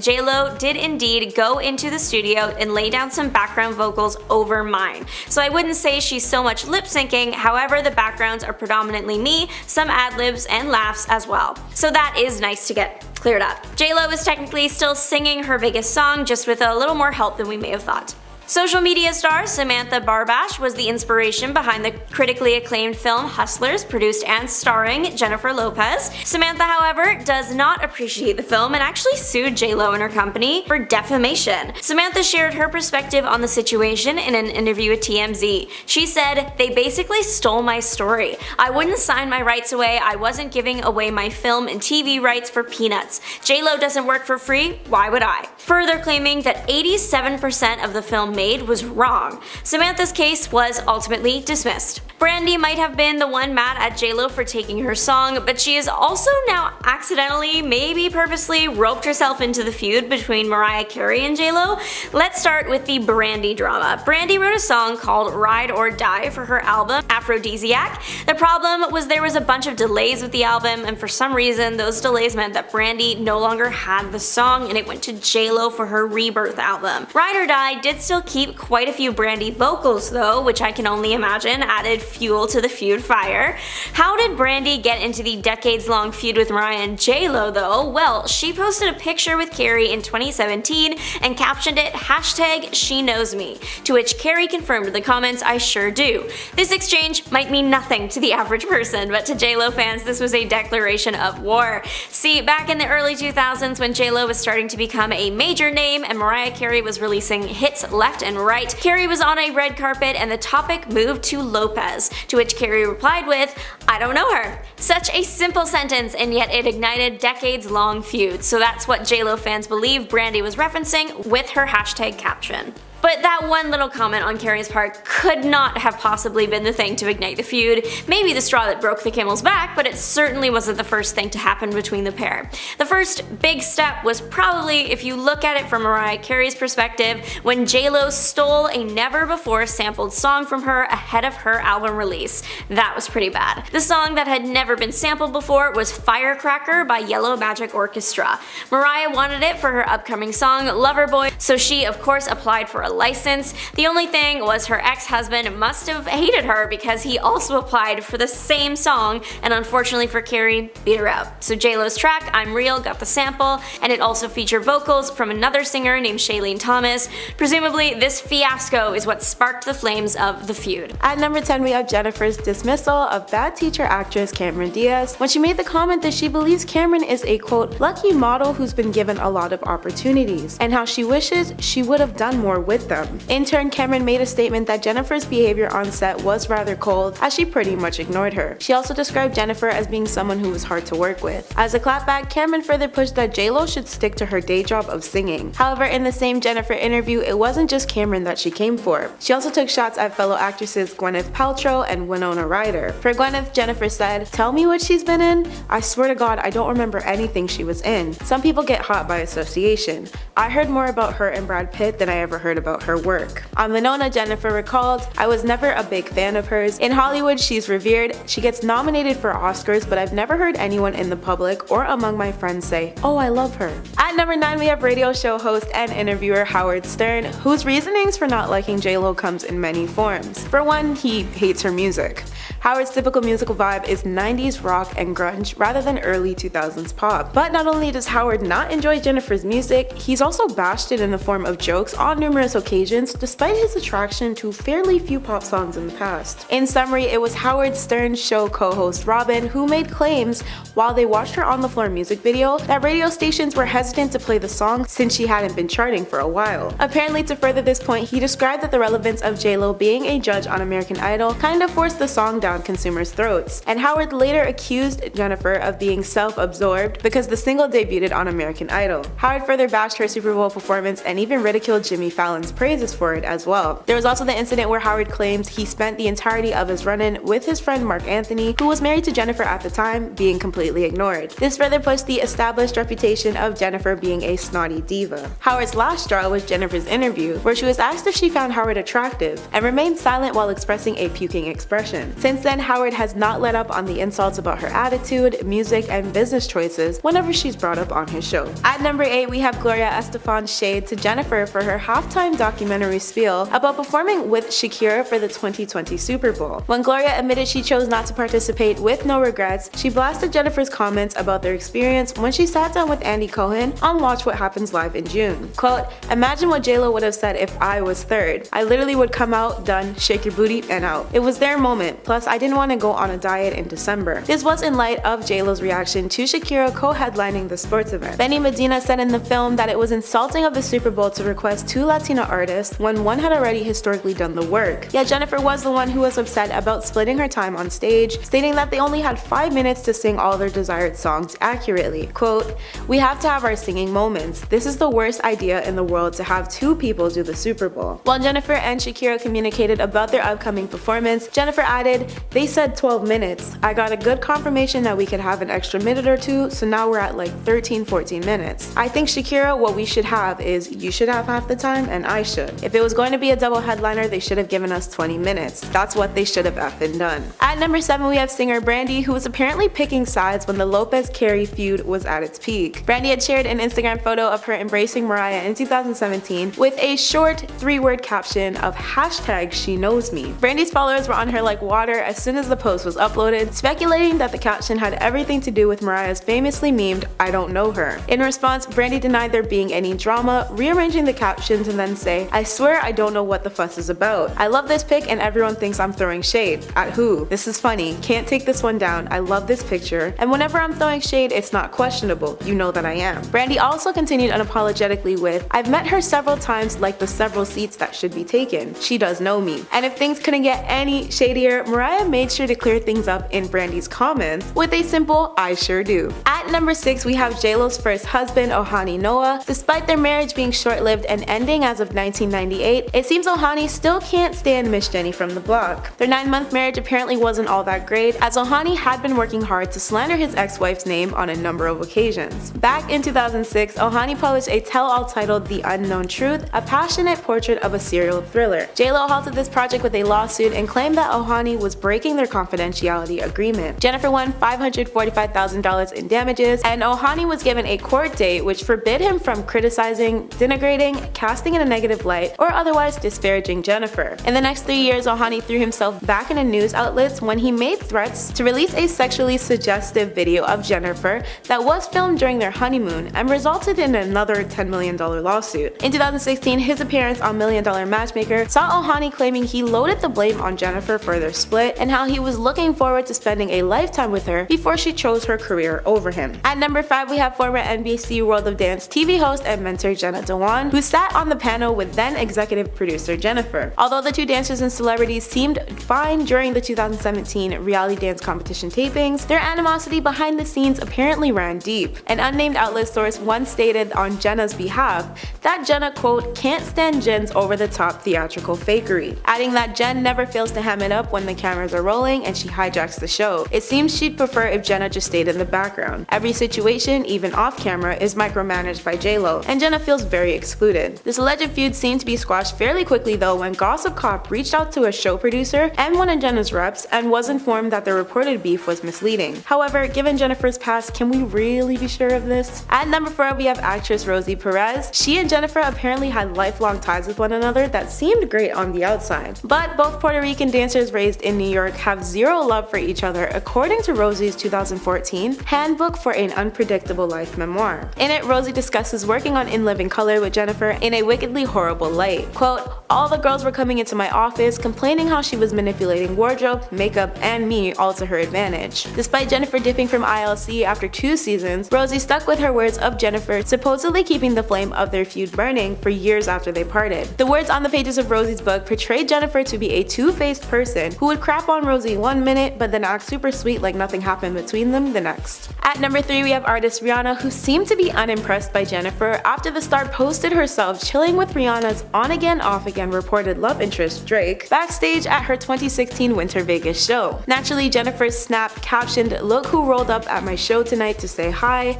J-Lo did indeed go into the studio and lay down some background vocals over mine. So I wouldn't say she's so much lip syncing, however the backgrounds are predominantly me, some ad-libs and laughs as well." So that is nice to get cleared up. J-Lo is technically still singing her biggest song, just with a little more help than we may have thought. Social media star Samantha Barbash was the inspiration behind the critically acclaimed film Hustlers, produced and starring Jennifer Lopez. Samantha, however, does not appreciate the film and actually sued J-Lo and her company for defamation. Samantha shared her perspective on the situation in an interview with TMZ. She said, "They basically stole my story. I wouldn't sign my rights away. I wasn't giving away my film and TV rights for peanuts. J-Lo doesn't work for free, why would I?" Further claiming that 87% of the film made was wrong. Samantha's case was ultimately dismissed. Brandy might have been the one mad at J-Lo for taking her song, but she has also now accidentally, maybe purposely, roped herself into the feud between Mariah Carey and J-Lo. Let's start with the Brandy drama. Brandy wrote a song called Ride or Die for her album Aphrodisiac. The problem was there was a bunch of delays with the album, and for some reason those delays meant that Brandy no longer had the song and it went to J-Lo for her Rebirth album. Ride or Die did still keep quite a few Brandy vocals though, which I can only imagine added fuel to the feud fire. How did Brandy get into the decades-long feud with Mariah and J-Lo though? Well, she posted a picture with Carey in 2017 and captioned it #SheKnowsMe, to which Carey confirmed in the comments, "I sure do." This exchange might mean nothing to the average person, but to J-Lo fans this was a declaration of war. See, back in the early 2000s when J-Lo was starting to become a major name and Mariah Carey was releasing hits left and right, Carey was on a red carpet and the topic moved to Lopez, to which Carey replied with, "I don't know her." Such a simple sentence, and yet it ignited decades-long feuds, so that's what J-Lo fans believe Brandy was referencing with her hashtag caption. But that one little comment on Carey's part could not have possibly been the thing to ignite the feud. Maybe the straw that broke the camel's back, but it certainly wasn't the first thing to happen between the pair. The first big step was probably, if you look at it from Mariah Carey's perspective, when J-Lo stole a never-before sampled song from her ahead of her album release. That was pretty bad. The song that had never been sampled before was Firecracker by Yellow Magic Orchestra. Mariah wanted it for her upcoming song Loverboy, so she of course applied for a license. The only thing was her ex-husband must have hated her because he also applied for the same song, and unfortunately for Carey, beat her out. So JLo's track, I'm Real, got the sample, and it also featured vocals from another singer named Shailene Thomas. Presumably, this fiasco is what sparked the flames of the feud. At number 10, we have Jennifer's dismissal of bad teacher actress Cameron Diaz when she made the comment that she believes Cameron is a quote, lucky model who's been given a lot of opportunities, and how she wishes she would have done more with them. In turn, Cameron made a statement that Jennifer's behavior on set was rather cold, as she pretty much ignored her. She also described Jennifer as being someone who was hard to work with. As a clapback, Cameron further pushed that JLo should stick to her day job of singing. However, in the same Jennifer interview, it wasn't just Cameron that she came for. She also took shots at fellow actresses Gwyneth Paltrow and Winona Ryder. For Gwyneth, Jennifer said, "Tell me what she's been in? I swear to God, I don't remember anything she was in. Some people get hot by association. I heard more about her and Brad Pitt than I ever heard about her work." On Winona, Jennifer recalled, "I was never a big fan of hers. In Hollywood, she's revered. She gets nominated for Oscars, but I've never heard anyone in the public or among my friends say, oh, I love her." At number 9, we have radio show host and interviewer Howard Stern, whose reasonings for not liking JLo comes in many forms. For one, he hates her music. Howard's typical musical vibe is 90s rock and grunge rather than early 2000s pop. But not only does Howard not enjoy Jennifer's music, he's also bashed it in the form of jokes on numerous occasions despite his attraction to fairly few pop songs in the past. In summary, it was Howard Stern's show co-host Robin who made claims while they watched her on the floor music video that radio stations were hesitant to play the song since she hadn't been charting for a while. Apparently, to further this point, he described that the relevance of JLo being a judge on American Idol kind of forced the song down consumers' throats, and Howard later accused Jennifer of being self-absorbed because the single debuted on American Idol. Howard further bashed her Super Bowl performance and even ridiculed Jimmy Fallon's praises for it as well. There was also the incident where Howard claims he spent the entirety of his run-in with his friend Marc Anthony, who was married to Jennifer at the time, being completely ignored. This further pushed the established reputation of Jennifer being a snotty diva. Howard's last straw was Jennifer's interview, where she was asked if she found Howard attractive, and remained silent while expressing a puking expression. Since then, Howard has not let up on the insults about her attitude, music, and business choices whenever she's brought up on his show. At number 8, we have Gloria Estefan's shade to Jennifer for her halftime documentary spiel about performing with Shakira for the 2020 Super Bowl. When Gloria admitted she chose not to participate with no regrets, she blasted Jennifer's comments about their experience when she sat down with Andy Cohen on Watch What Happens Live in June. Quote, "Imagine what JLo would have said if I was third. I literally would come out, done, shake your booty, and out. It was their moment. Plus, I didn't want to go on a diet in December." This was in light of JLo's reaction to Shakira co-headlining the sports event. Benny Medina said in the film that it was insulting of the Super Bowl to request 2 Latina artists when one had already historically done the work. Yet Jennifer was the one who was upset about splitting her time on stage, stating that they only had 5 minutes to sing all their desired songs accurately. Quote, "We have to have our singing moments. This is the worst idea in the world to have 2 people do the Super Bowl." While Jennifer and Shakira communicated about their upcoming performance, Jennifer added, "They said 12 minutes. I got a good confirmation that we could have an extra minute or 2, so now we're at like 13-14 minutes. I think Shakira, what we should have is you should have half the time and I should. If it was going to be a double headliner, they should have given us 20 minutes. That's what they should have effing done." At number 7, we have singer Brandy, who was apparently picking sides when the Lopez-Carey feud was at its peak. Brandy had shared an Instagram photo of her embracing Mariah in 2017 with a short 3-word caption of #SheKnows Me. Brandy's followers were on her like water as soon as the post was uploaded, speculating that the caption had everything to do with Mariah's famously memed "I don't know her." In response, Brandy denied there being any drama, rearranging the caption to then say, "I swear I don't know what the fuss is about. I love this pic and everyone thinks I'm throwing shade. At who? This is funny. Can't take this one down. I love this picture. And whenever I'm throwing shade, it's not questionable. You know that I am." Brandy also continued unapologetically with, "I've met her several times like the several seats that should be taken. She does know me." And if things couldn't get any shadier, Mariah made sure to clear things up in Brandy's comments with a simple "I sure do." At number 6, we have JLo's first husband, Ojani Noa. Despite their marriage being short-lived and ending as of 1998, it seems Ojani still can't stand Miss Jenny from the block. Their 9-month marriage apparently wasn't all that great, as Ojani had been working hard to slander his ex-wife's name on a number of occasions. Back in 2006, Ojani published a tell-all titled The Unknown Truth, a passionate portrait of a serial thriller. JLo halted this project with a lawsuit and claimed that Ojani was was breaking their confidentiality agreement. Jennifer won $545,000 in damages, and Ojani was given a court date which forbid him from criticizing, denigrating, casting in a negative light, or otherwise disparaging Jennifer. In the next 3 years, Ojani threw himself back into news outlets when he made threats to release a sexually suggestive video of Jennifer that was filmed during their honeymoon and resulted in another $10 million lawsuit. In 2016, his appearance on $1 Million Matchmaker saw Ojani claiming he loaded the blame on Jennifer for their split and how he was looking forward to spending a lifetime with her before she chose her career over him. At number 5, we have former NBC World of Dance TV host and mentor Jenna Dewan, who sat on the panel with then executive producer Jennifer. Although the two dancers and celebrities seemed fine during the 2017 reality dance competition tapings, their animosity behind the scenes apparently ran deep. An unnamed outlet source once stated on Jenna's behalf that Jenna, quote, can't stand Jen's over-the-top theatrical fakery, adding that Jen never fails to ham it up when the cameras are rolling and she hijacks the show. It seems she'd prefer if Jenna just stayed in the background. Every situation, even off camera, is micromanaged by J-Lo, and Jenna feels very excluded. This alleged feud seemed to be squashed fairly quickly though when Gossip Cop reached out to a show producer and one of Jenna's reps and was informed that the reported beef was misleading. However, given Jennifer's past, can we really be sure of this? At number 4, we have actress Rosie Perez. She and Jennifer apparently had lifelong ties with one another that seemed great on the outside. But both Puerto Rican dancers raised in New York have zero love for each other, according to Rosie's 2014 Handbook for an Unpredictable Life memoir. In it, Rosie discusses working on In Living Color with Jennifer in a wickedly horrible light. Quote, all the girls were coming into my office complaining how she was manipulating wardrobe, makeup, and me all to her advantage. Despite Jennifer dipping from ILC after 2 seasons, Rosie stuck with her words of Jennifer supposedly keeping the flame of their feud burning for years after they parted. The words on the pages of Rosie's book portrayed Jennifer to be a two-faced person who would crap on Rosie one minute but then act super sweet like nothing happened between them the next. At number 3, we have artist Rihanna, who seemed to be unimpressed by Jennifer after the star posted herself chilling with Rihanna's on-again off-again reported love interest Drake backstage at her 2016 Winter Vegas show. Naturally, Jennifer's snap captioned, "Look who rolled up at my show tonight to say hi,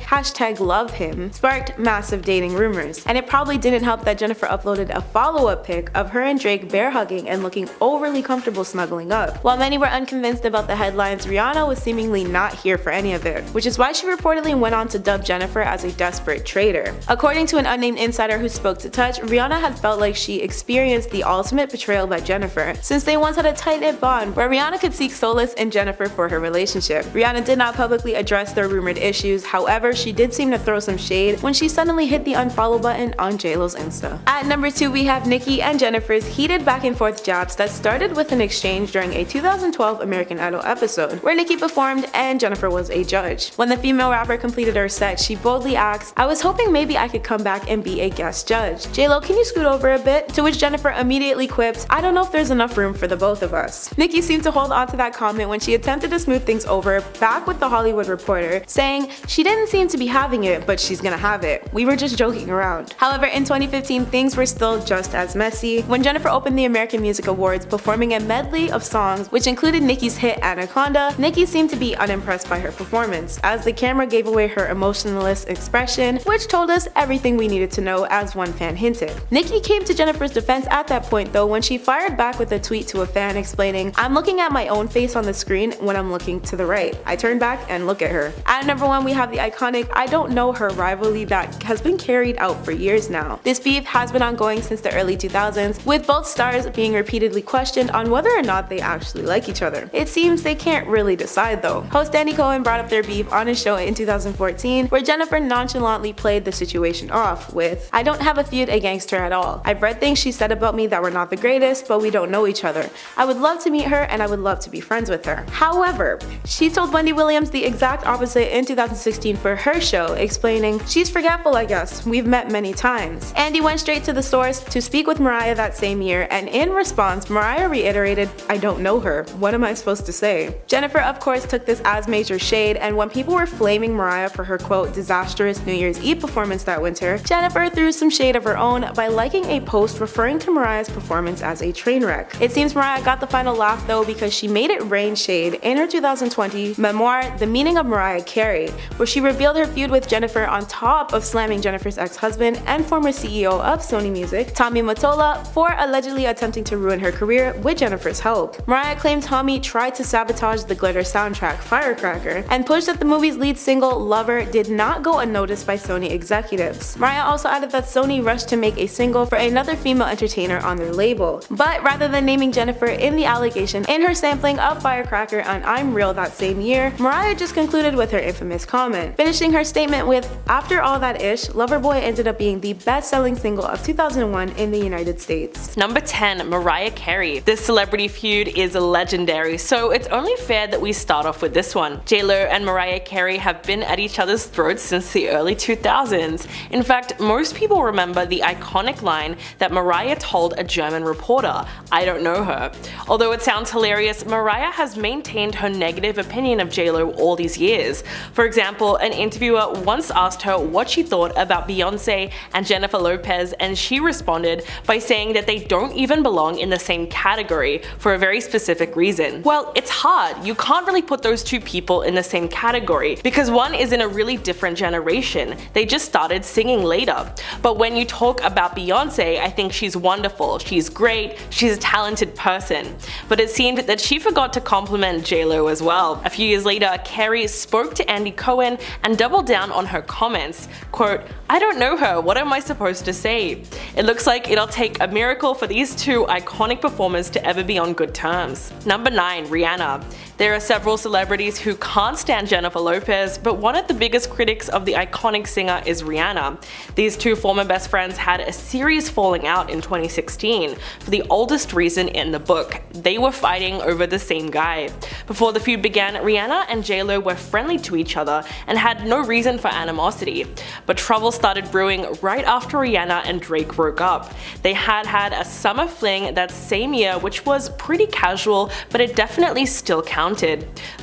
#love him," sparked massive dating rumors. And it probably didn't help that Jennifer uploaded a follow-up pic of her and Drake bear hugging and looking overly comfortable snuggling up. While many were unconvinced about the headlines, Rihanna was seemingly not here for any of it, which is why she reportedly went on to dub Jennifer as a desperate traitor. According to an unnamed insider who spoke to Touch, Rihanna had felt like she experienced the ultimate betrayal by Jennifer, since they once had a tight-knit bond where Rihanna could seek solace in Jennifer for her relationship. Rihanna did not publicly address their rumored issues, however, she did seem to throw some shade when she suddenly hit the unfollow button on J-Lo's Insta. At number 2, we have Nicki and Jennifer's heated back and forth jabs that started with an exchange during a 2012 American Idol episode, where Nicki performed and Jennifer was a judge. When the female rapper completed her set, she boldly asked, "I was hoping maybe I could come back and be a guest judge. J-Lo, can you scoot over a bit?" To which Jennifer immediately quipped, "I don't know if there's enough room for the both of us." Nicki seemed to hold on to that comment when she attempted to smooth things over back with the Hollywood Reporter, saying she didn't seem to be having it, but she's gonna have it. We were just joking around. However, in 2015, things were still just as messy when Jennifer opened the American Music Awards performing a medley of songs which included Nicki's hit Anaconda. Nicki seemed to be unimpressed by her performance, as the camera gave away her emotionless expression, which told us everything we needed to know, as one fan hinted. Nicki came to Jennifer's defense at that point though when she fired back with a tweet to a fan explaining, "I'm looking at my own face on the screen when I'm looking to the right. I turn back and look at her." At number 1, we have the iconic I Don't Know Her rivalry that has been carried out for years now. This beef has been ongoing since the early 2000s, with both stars being repeatedly questioned on whether or not they actually like each other. It seems they can't really decide though. Host Andy Cohen brought up their beef on his show in 2014, where Jennifer nonchalantly played the situation off with, "I don't have a feud against her at all. I've read things she said about me that were not the greatest, but we don't know each other. I would love to meet her and I would love to be friends with her." However, she told Wendy Williams the exact opposite in 2016 for her show, explaining, "She's forgetful, I guess. We've met many times." Andy went straight to the source to speak with Mariah that same year, and in response, Mariah reiterated, "I don't know her. What am I supposed to say?" Jennifer, of course, took this as major shade, and when people were flaming Mariah for her quote disastrous New Year's Eve performance that winter, Jennifer threw some shade of her own by liking a post referring to Mariah's performance as a train wreck. It seems Mariah got the final laugh though because she made it rain shade in her 2020 memoir The Meaning of Mariah Carey, where she revealed her feud with Jennifer on top of slamming Jennifer's ex-husband and former CEO of Sony Music, Tommy Mottola, for allegedly attempting to ruin her career with Jennifer's help. Mariah Mariah claimed Tommy tried to sabotage the glitter soundtrack Firecracker and pushed that the movie's lead single Lover did not go unnoticed by Sony executives. Mariah also added that Sony rushed to make a single for another female entertainer on their label, but rather than naming Jennifer in the allegation in her sampling of Firecracker on I'm Real that same year, Mariah just concluded with her infamous comment, finishing her statement with, "After all that ish, Loverboy ended up being the best-selling single of 2001 in the United States." Number 10. Mariah Carey. This celebrity feud is legendary, so it's only fair that we start off with this one. J-Lo and Mariah Carey have been at each other's throats since the early 2000s. In fact, most people remember the iconic line that Mariah told a German reporter, "I don't know her." Although it sounds hilarious, Mariah has maintained her negative opinion of J-Lo all these years. For example, an interviewer once asked her what she thought about Beyonce and Jennifer Lopez, and she responded by saying that they don't even belong in the same category for a very specific reason. Well, it's hard. You can't really put those two people in the same category because one is in a really different generation. They just started singing later. But when you talk about Beyonce, I think she's wonderful, she's great, she's a talented person. But it seemed that she forgot to compliment J-Lo as well. A few years later, Carey spoke to Andy Cohen and doubled down on her comments. Quote, "I don't know her, what am I supposed to say? It looks like it'll take a miracle for these two iconic performers to ever be on good terms." Number 9. Rihanna. There are several celebrities who can't stand Jennifer Lopez, but one of the biggest critics of the iconic singer is Rihanna. These two former best friends had a serious falling out in 2016 for the oldest reason in the book. They were fighting over the same guy. Before the feud began, Rihanna and J-Lo were friendly to each other and had no reason for animosity. But trouble started brewing right after Rihanna and Drake broke up. They had a summer fling that same year, which was pretty casual, but it definitely still counted.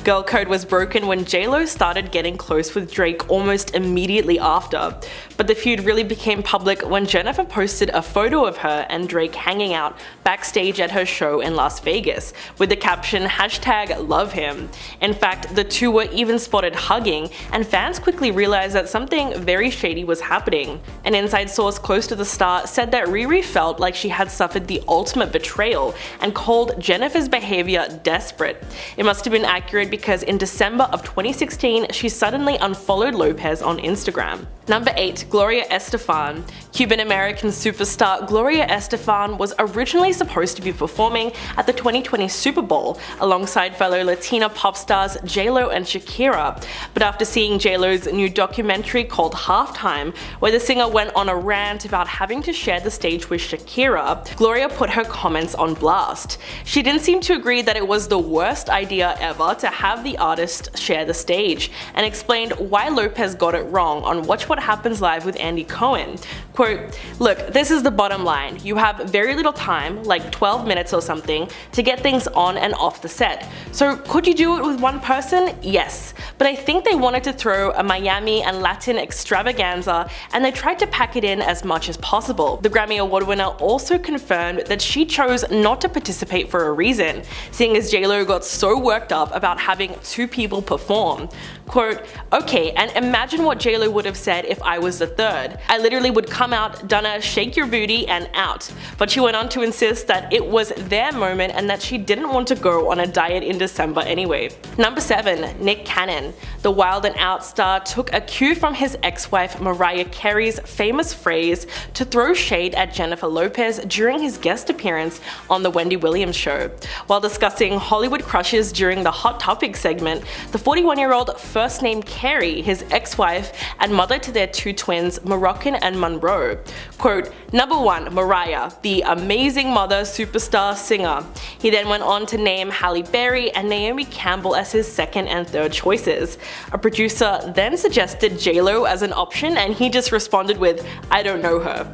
Girl code was broken when J-Lo started getting close with Drake almost immediately after. But the feud really became public when Jennifer posted a photo of her and Drake hanging out backstage at her show in Las Vegas with the caption #LoveHim. In fact, the two were even spotted hugging, and fans quickly realized that something very shady was happening. An inside source close to the star said that Riri felt like she had suffered the ultimate betrayal and called Jennifer's behavior desperate. It must have been accurate because in December of 2016, she suddenly unfollowed Lopez on Instagram. Number 8. Gloria Estefan. Cuban-American superstar Gloria Estefan was originally supposed to be performing at the 2020 Super Bowl alongside fellow Latina pop stars J-Lo and Shakira, but after seeing J-Lo's new documentary called Halftime, where the singer went on a rant about having to share the stage with Shakira, Gloria put her comments on blast. She didn't seem to agree that it was the worst idea ever to have the artist share the stage, and explained why Lopez got it wrong on Watch What Happens Live with Andy Cohen. Quote, "Look, this is the bottom line. You have very little time, like 12 minutes or something, to get things on and off the set. So could you do it with one person? Yes. But I think they wanted to throw a Miami and Latin extravaganza, and they tried to pack it in as much as possible." The Grammy Award winner also confirmed that she chose not to participate for a reason, seeing as J-Lo got so worked up about having two people perform. Quote, "Okay, and imagine what J-Lo would have said if I was the third. I literally would come out, done a shake your booty and out." But she went on to insist that it was their moment and that she didn't want to go on a diet in December anyway. Number 7. Nick Cannon. The Wild and Out star took a cue from his ex-wife Mariah Carey's famous phrase to throw shade at Jennifer Lopez during his guest appearance on The Wendy Williams Show. While discussing Hollywood crushes during the Hot Topic segment, the 41-year-old first named Carey, his ex-wife and mother to their two twins, Moroccan and Monroe. Quote, "Number 1, Mariah, the amazing mother, superstar, singer." He then went on to name Halle Berry and Naomi Campbell as his second and third choices. A producer then suggested J-Lo as an option, and he just responded with, "I don't know her."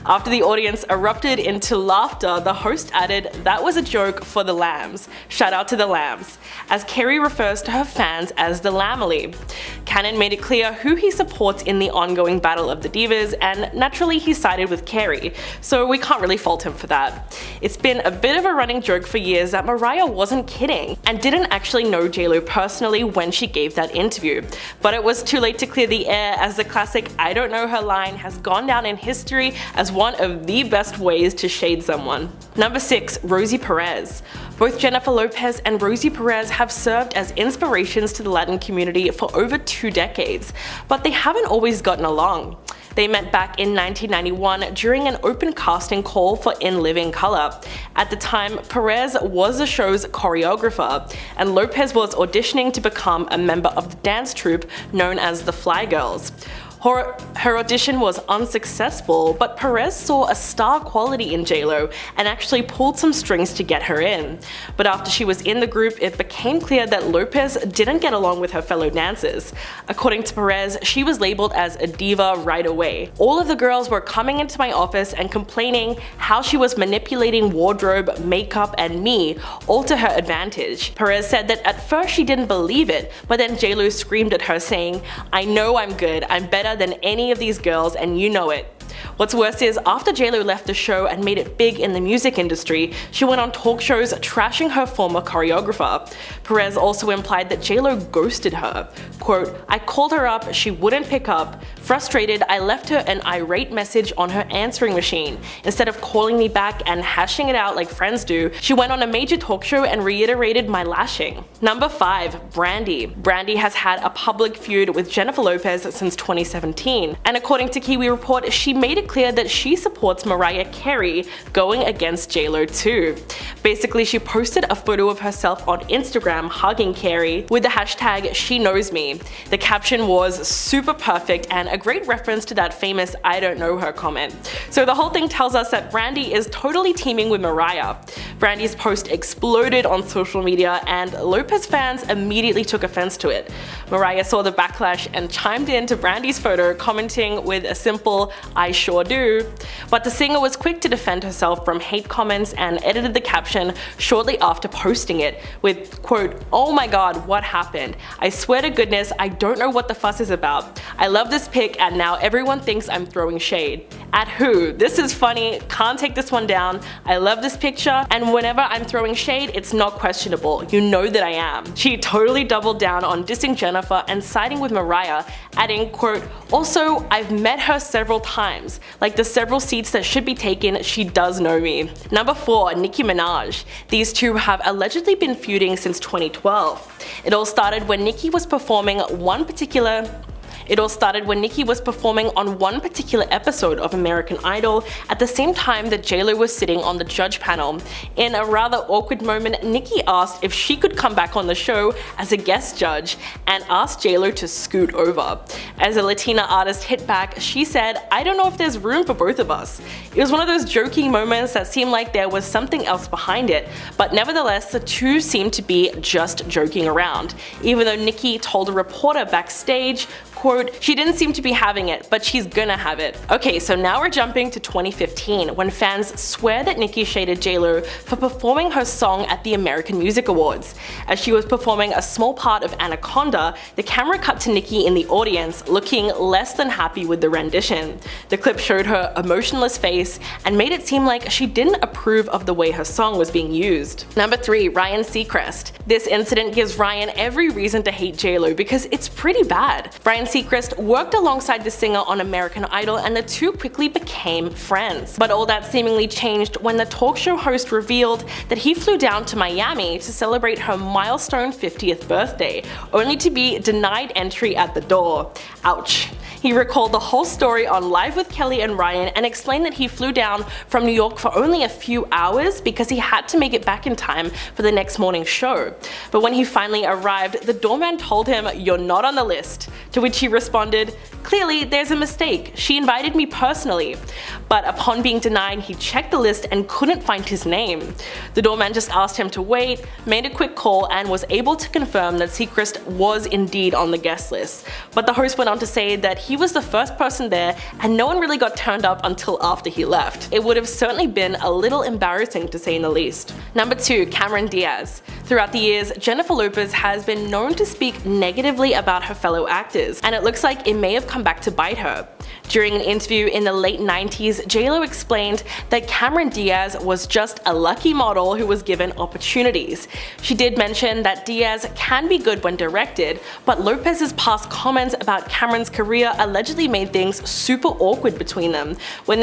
After the audience erupted into laughter, the host added, "That was a joke for the lambs. Shout out to the lambs," as Carey refers to her fans as the Lamely. Cannon made it clear who he supports in the ongoing battle of the divas, and naturally he sided with Carey, so we can't really fault him for that. It's been a bit of a running joke for years that Mariah wasn't kidding and didn't actually know J-Lo personally when she gave that interview, but it was too late to clear the air, as the classic "I don't know her" line has gone down in history as one of the best ways to shade someone. Number 6. Rosie Perez. Both Jennifer Lopez and Rosie Perez have served as inspirations to the Latin community for over 2 decades, but they haven't always gotten along. They met back in 1991 during an open casting call for In Living Color. At the time, Perez was the show's choreographer, and Lopez was auditioning to become a member of the dance troupe known as the Fly Girls. Her audition was unsuccessful, but Perez saw a star quality in JLo and actually pulled some strings to get her in. But after she was in the group, it became clear that Lopez didn't get along with her fellow dancers. According to Perez, she was labeled as a diva right away. All of the girls were coming into my office and complaining how she was manipulating wardrobe, makeup, and me, all to her advantage. Perez said that at first she didn't believe it, but then JLo screamed at her saying, "I know I'm good, I'm better than any of these girls and you know it." What's worse is, after JLo left the show and made it big in the music industry, she went on talk shows trashing her former choreographer. Perez also implied that JLo ghosted her. Quote, "I called her up, she wouldn't pick up. Frustrated, I left her an irate message on her answering machine. Instead of calling me back and hashing it out like friends do, she went on a major talk show and reiterated my lashing." Number 5. Brandy. Brandy has had a public feud with Jennifer Lopez since 2017, and according to Kiwi Report, she made it clear that she supports Mariah Carey going against JLo too. Basically, she posted a photo of herself on Instagram hugging Carey with the hashtag #SheKnowsMe. The caption was super perfect and a great reference to that famous "I don't know her" comment. So the whole thing tells us that Brandy is totally teaming with Mariah. Brandy's post exploded on social media and Lopez fans immediately took offense to it. Mariah saw the backlash and chimed in to Brandy's photo, commenting with a simple "I sure do." But the singer was quick to defend herself from hate comments and edited the caption shortly after posting it with, quote, "Oh my god, what happened? I swear to goodness, I don't know what the fuss is about. I love this pic and now everyone thinks I'm throwing shade. At who? This is funny, can't take this one down. I love this picture and whenever I'm throwing shade, it's not questionable. You know that I am." She totally doubled down on dissing Jennifer and siding with Mariah, adding, quote, "Also, I've met her several times. Like the several seats that should be taken, she does know me." Number 4. Nicki Minaj. These two have allegedly been feuding since 2012. It all started when Nicki was performing on one particular episode of American Idol at the same time that JLo was sitting on the judge panel. In a rather awkward moment, Nicki asked if she could come back on the show as a guest judge and asked JLo to scoot over. As a Latina artist hit back, she said, "I don't know if there's room for both of us." It was one of those joking moments that seemed like there was something else behind it, but nevertheless the two seemed to be just joking around, even though Nicki told a reporter backstage, quote, "She didn't seem to be having it, but she's gonna have it." Okay, so now we're jumping to 2015 when fans swear that Nicki shaded JLo for performing her song at the American Music Awards. As she was performing a small part of Anaconda, the camera cut to Nicki in the audience looking less than happy with the rendition. The clip showed her emotionless face and made it seem like she didn't approve of the way her song was being used. Number 3. Ryan Seacrest. This incident gives Ryan every reason to hate JLo because it's pretty bad. Ryan Seacrest worked alongside the singer on American Idol and the two quickly became friends. But all that seemingly changed when the talk show host revealed that he flew down to Miami to celebrate her milestone 50th birthday, only to be denied entry at the door. Ouch. He recalled the whole story on Live with Kelly and Ryan and explained that he flew down from New York for only a few hours because he had to make it back in time for the next morning's show. But when he finally arrived, the doorman told him, "You're not on the list," to which he responded, "Clearly, there's a mistake. She invited me personally." But upon being denied, he checked the list and couldn't find his name. The doorman just asked him to wait, made a quick call, and was able to confirm that Seacrest was indeed on the guest list. But the host went on to say that he was the first person there and no one really got turned up until after he left. It would have certainly been a little embarrassing to say the least. Number 2. Cameron Diaz. Throughout the years, Jennifer Lopez has been known to speak negatively about her fellow actors, and it looks like it may have come back to bite her. During an interview in the late 90s, JLo explained that Cameron Diaz was just a lucky model who was given opportunities. She did mention that Diaz can be good when directed, but Lopez's past comments about Cameron's career allegedly made things super awkward between them when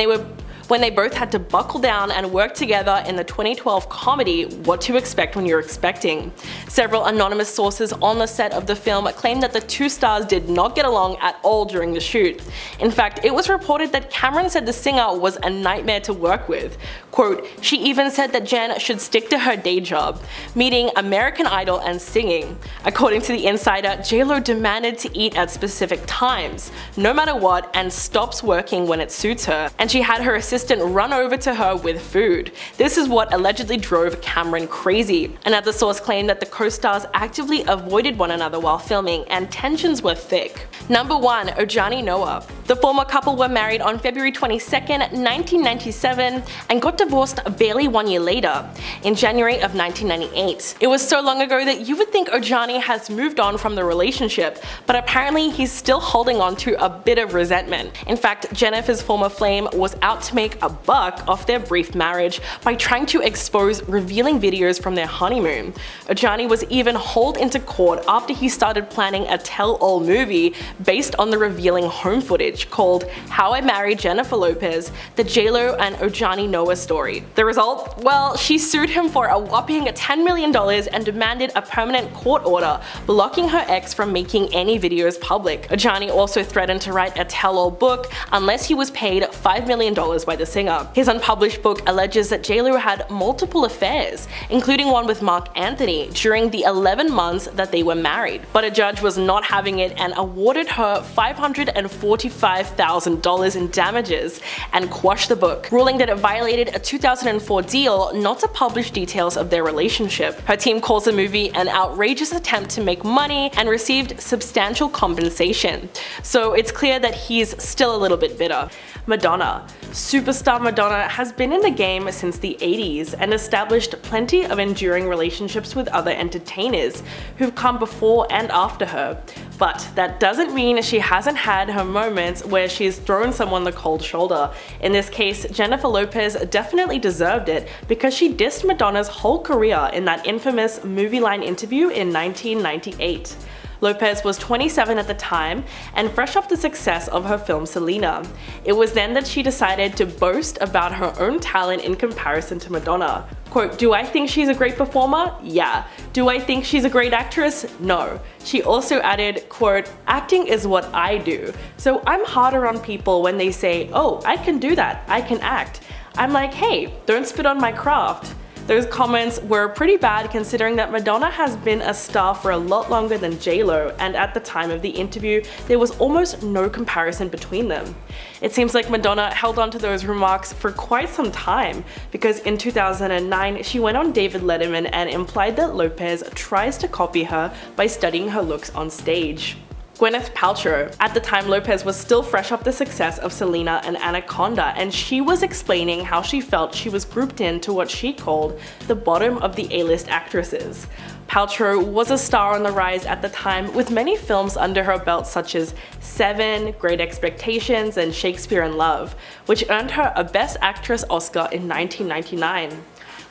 when they both had to buckle down and work together in the 2012 comedy What to Expect When You're Expecting. Several anonymous sources on the set of the film claimed that the two stars did not get along at all during the shoot. In fact, it was reported that Cameron said the singer was a nightmare to work with. Quote, she even said that Jen should stick to her day job, meaning American Idol and singing. According to The Insider, J-Lo demanded to eat at specific times, no matter what, and stops working when it suits her, and she had her assistant run over to her with food. This is what allegedly drove Cameron crazy. Another source claimed that the co-stars actively avoided one another while filming, and tensions were thick. Number 1. Ojani Noa. The former couple were married on February 22nd, 1997, and got divorced barely 1 year later, in January of 1998. It was so long ago that you would think Ojani has moved on from the relationship, but apparently he's still holding on to a bit of resentment. In fact, Jennifer's former flame was out to make a buck off their brief marriage by trying to expose revealing videos from their honeymoon. Ojani was even hauled into court after he started planning a tell-all movie based on the revealing home footage called How I Married Jennifer Lopez, the J-Lo and Ojani Noa story. The result? Well, she sued him for a whopping $10 million and demanded a permanent court order blocking her ex from making any videos public. Ojani also threatened to write a tell-all book unless he was paid $5 million by the singer. His unpublished book alleges that J-Lo had multiple affairs, including one with Marc Anthony during the 11 months that they were married. But a judge was not having it and awarded her $545,000 in damages and quashed the book, ruling that it violated a 2004 deal not to publish details of their relationship. Her team calls the movie an outrageous attempt to make money and received substantial compensation. So it's clear that he's still a little bit bitter. Madonna. Superstar Madonna has been in the game since the 80s and established plenty of enduring relationships with other entertainers who've come before and after her. But that doesn't mean she hasn't had her moments where she's thrown someone the cold shoulder. In this case, Jennifer Lopez definitely deserved it because she dissed Madonna's whole career in that infamous Movie Line interview in 1998. Lopez was 27 at the time and fresh off the success of her film Selena. It was then that she decided to boast about her own talent in comparison to Madonna. Quote, do I think she's a great performer? Yeah. Do I think she's a great actress? No. She also added, quote, acting is what I do. So I'm harder on people when they say, oh, I can do that, I can act. I'm like, hey, don't spit on my craft. Those comments were pretty bad considering that Madonna has been a star for a lot longer than J-Lo, and at the time of the interview, there was almost no comparison between them. It seems like Madonna held on to those remarks for quite some time, because in 2009, she went on David Letterman and implied that Lopez tries to copy her by studying her looks on stage. Gwyneth Paltrow. At the time, Lopez was still fresh off the success of Selena and Anaconda, and she was explaining how she felt she was grouped into what she called the bottom of the A-list actresses. Paltrow was a star on the rise at the time, with many films under her belt such as Seven, Great Expectations, and Shakespeare in Love, which earned her a Best Actress Oscar in 1999.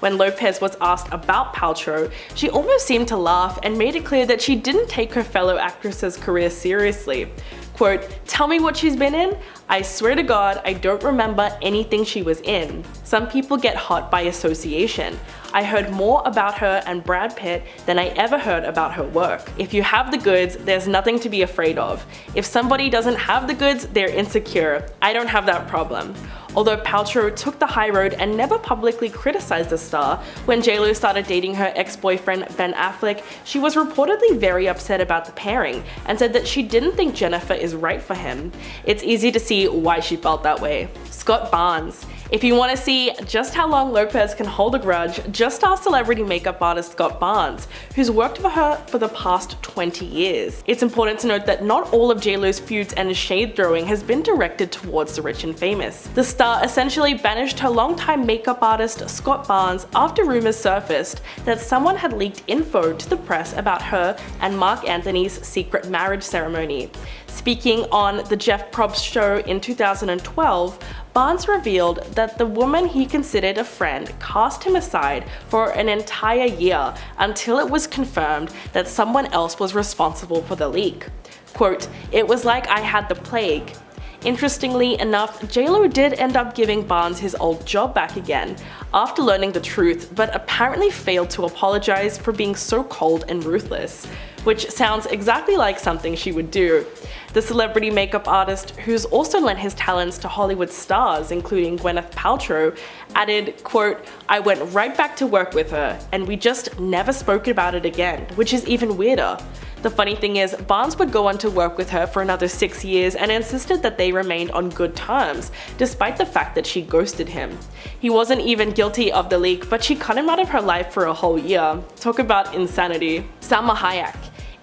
When Lopez was asked about Paltrow, she almost seemed to laugh and made it clear that she didn't take her fellow actress's career seriously. Quote, tell me what she's been in? I swear to God, I don't remember anything she was in. Some people get hot by association. I heard more about her and Brad Pitt than I ever heard about her work. If you have the goods, there's nothing to be afraid of. If somebody doesn't have the goods, they're insecure. I don't have that problem. Although Paltrow took the high road and never publicly criticized the star, when J-Lo started dating her ex-boyfriend Ben Affleck, she was reportedly very upset about the pairing and said that she didn't think Jennifer is right for him. It's easy to see why she felt that way. Scott Barnes. If you want to see just how long Lopez can hold a grudge, just ask celebrity makeup artist Scott Barnes, who's worked for her for the past 20 years. It's important to note that not all of J-Lo's feuds and shade throwing has been directed towards the rich and famous. The star essentially banished her longtime makeup artist Scott Barnes after rumors surfaced that someone had leaked info to the press about her and Marc Anthony's secret marriage ceremony. Speaking on the Jeff Probst show in 2012, Barnes revealed that the woman he considered a friend cast him aside for an entire year until it was confirmed that someone else was responsible for the leak. Quote, it was like I had the plague. Interestingly enough, J-Lo did end up giving Barnes his old job back again, after learning the truth, but apparently failed to apologize for being so cold and ruthless, which sounds exactly like something she would do. The celebrity makeup artist, who's also lent his talents to Hollywood stars including Gwyneth Paltrow, added, quote, "I went right back to work with her, and we just never spoke about it again, which is even weirder." The funny thing is, Barnes would go on to work with her for another 6 years and insisted that they remained on good terms, despite the fact that she ghosted him. He wasn't even guilty of the leak, but she cut him out of her life for a whole year. Talk about insanity. Salma Hayek.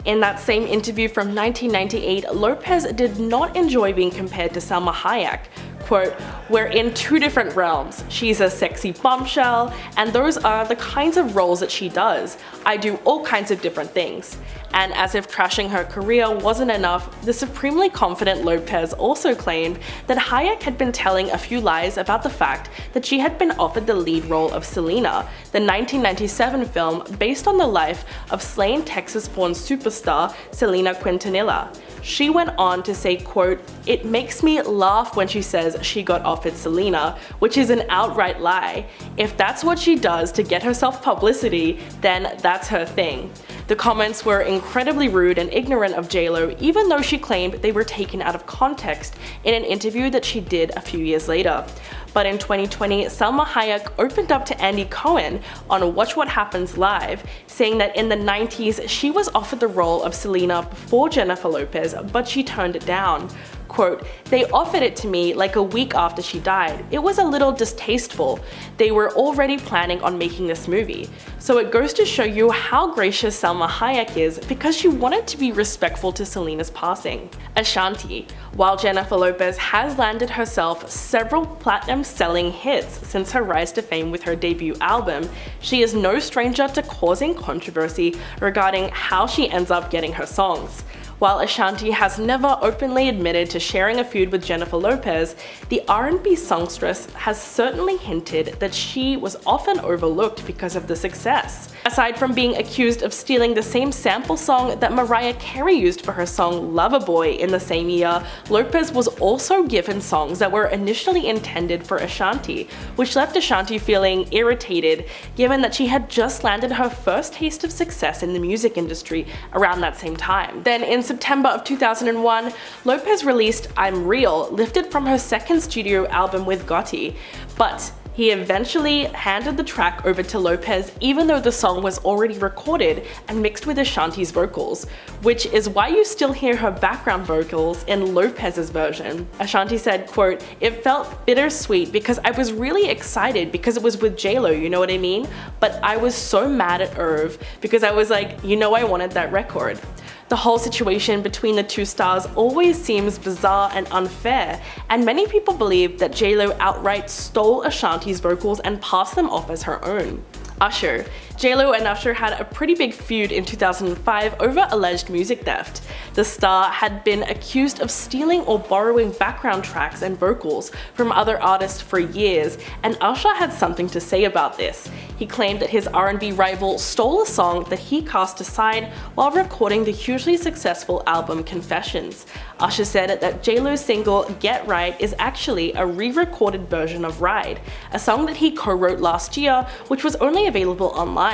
In that same interview from 1998, Lopez did not enjoy being compared to Salma Hayek. Quote, "We're in two different realms. She's a sexy bombshell, and those are the kinds of roles that she does. I do all kinds of different things." And as if trashing her career wasn't enough, the supremely confident Lopez also claimed that Hayek had been telling a few lies about the fact that she had been offered the lead role of Selena, the 1997 film based on the life of slain Texas-born superstar Selena Quintanilla. She went on to say, quote, "It makes me laugh when she says she got offered Selena, which is an outright lie. If that's what she does to get herself publicity, then that's her thing." The comments were incredibly rude and ignorant of J-Lo, even though she claimed they were taken out of context in an interview that she did a few years later. But in 2020, Salma Hayek opened up to Andy Cohen on Watch What Happens Live, saying that in the 90s she was offered the role of Selena before Jennifer Lopez, but she turned it down. Quote, "They offered it to me like a week after she died. It was a little distasteful. They were already planning on making this movie." So it goes to show you how gracious Salma Hayek is, because she wanted to be respectful to Selena's passing. Ashanti. While Jennifer Lopez has landed herself several platinum-selling hits since her rise to fame with her debut album, she is no stranger to causing controversy regarding how she ends up getting her songs. While Ashanti has never openly admitted to sharing a feud with Jennifer Lopez, the R&B songstress has certainly hinted that she was often overlooked because of the success. Aside from being accused of stealing the same sample song that Mariah Carey used for her song Loverboy in the same year, Lopez was also given songs that were initially intended for Ashanti, which left Ashanti feeling irritated given that she had just landed her first taste of success in the music industry around that same time. Then in September of 2001, Lopez released I'm Real, lifted from her second studio album with Gotti, but he eventually handed the track over to Lopez even though the song was already recorded and mixed with Ashanti's vocals, which is why you still hear her background vocals in Lopez's version. Ashanti said, quote, "It felt bittersweet because I was really excited because it was with J-Lo, you know what I mean? But I was so mad at Irv because I was like, you know I wanted that record." The whole situation between the two stars always seems bizarre and unfair, and many people believe that J-Lo outright stole Ashanti's vocals and passed them off as her own. Usher. J-Lo and Usher had a pretty big feud in 2005 over alleged music theft. The star had been accused of stealing or borrowing background tracks and vocals from other artists for years, and Usher had something to say about this. He claimed that his R&B rival stole a song that he cast aside while recording the hugely successful album Confessions. Usher said that J-Lo's single Get Right is actually a re-recorded version of Ride, a song that he co-wrote last year, which was only available online.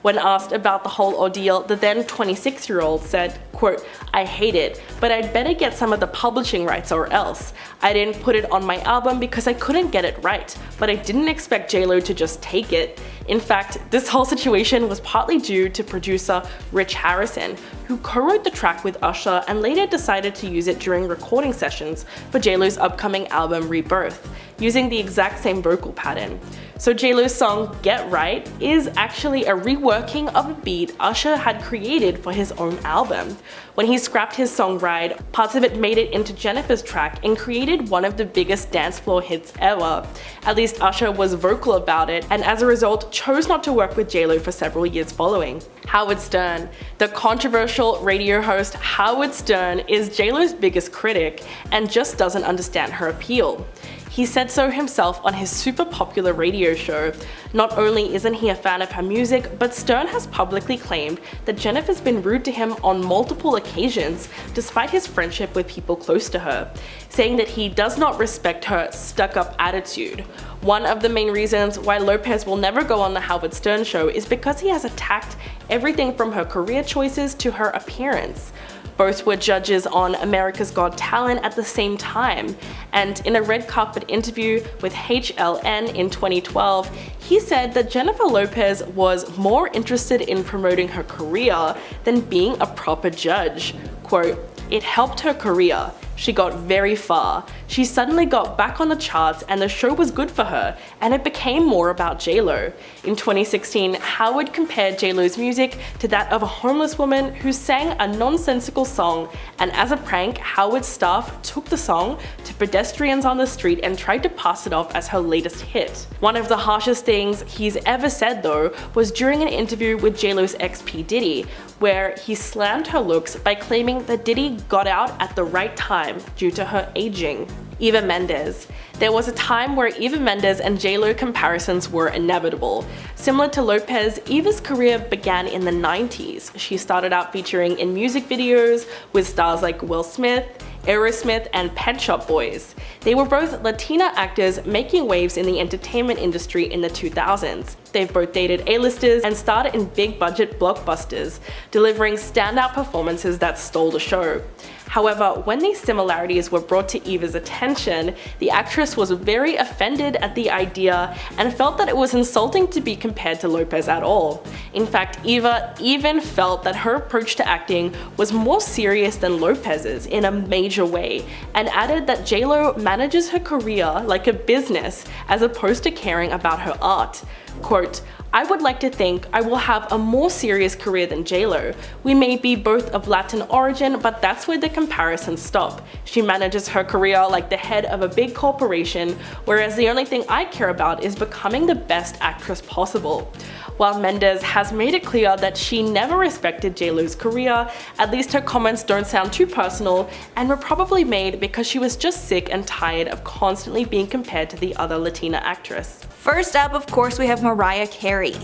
When asked about the whole ordeal, the then 26-year-old said, quote, "I hate it, but I'd better get some of the publishing rights or else. I didn't put it on my album because I couldn't get it right, but I didn't expect J-Lo to just take it." In fact, this whole situation was partly due to producer Rich Harrison, who co-wrote the track with Usher and later decided to use it during recording sessions for J-Lo's upcoming album Rebirth, using the exact same vocal pattern. So J-Lo's song Get Right is actually a reworking of a beat Usher had created for his own album. When he scrapped his song Ride, parts of it made it into Jennifer's track and created one of the biggest dance floor hits ever. At least Usher was vocal about it, and as a result chose not to work with J-Lo for several years following. Howard Stern. The controversial radio host Howard Stern is J-Lo's biggest critic and just doesn't understand her appeal. He said so himself on his super popular radio show. Not only isn't he a fan of her music, but Stern has publicly claimed that Jennifer's been rude to him on multiple occasions, despite his friendship with people close to her, saying that he does not respect her stuck-up attitude. One of the main reasons why Lopez will never go on the Howard Stern show is because he has attacked everything from her career choices to her appearance. Both were judges on America's Got Talent at the same time, and in a red carpet interview with HLN in 2012, he said that Jennifer Lopez was more interested in promoting her career than being a proper judge. Quote, "It helped her career. She got very far. She suddenly got back on the charts and the show was good for her, and it became more about J-Lo." In 2016, Howard compared J-Lo's music to that of a homeless woman who sang a nonsensical song, and as a prank, Howard's staff took the song to pedestrians on the street and tried to pass it off as her latest hit. One of the harshest things he's ever said though was during an interview with J-Lo's ex P. Diddy, where he slammed her looks by claiming that Diddy got out at the right time due to her aging. Eva Mendes. There was a time where Eva Mendes and J-Lo comparisons were inevitable. Similar to Lopez, Eva's career began in the 90s. She started out featuring in music videos with stars like Will Smith, Aerosmith, and Pet Shop Boys. They were both Latina actors making waves in the entertainment industry in the 2000s. They've both dated A-listers and starred in big-budget blockbusters, delivering standout performances that stole the show. However, when these similarities were brought to Eva's attention, the actress was very offended at the idea and felt that it was insulting to be compared to Lopez at all. In fact, Eva even felt that her approach to acting was more serious than Lopez's in a major way, and added that J-Lo manages her career like a business as opposed to caring about her art. Quote, "I would like to think I will have a more serious career than J-Lo. We may be both of Latin origin, but that's where the comparisons stop. She manages her career like the head of a big corporation, whereas the only thing I care about is becoming the best actress possible." While Mendes has made it clear that she never respected J-Lo's career, at least her comments don't sound too personal and were probably made because she was just sick and tired of constantly being compared to the other Latina actress. First up, of course, we have Mariah Carey.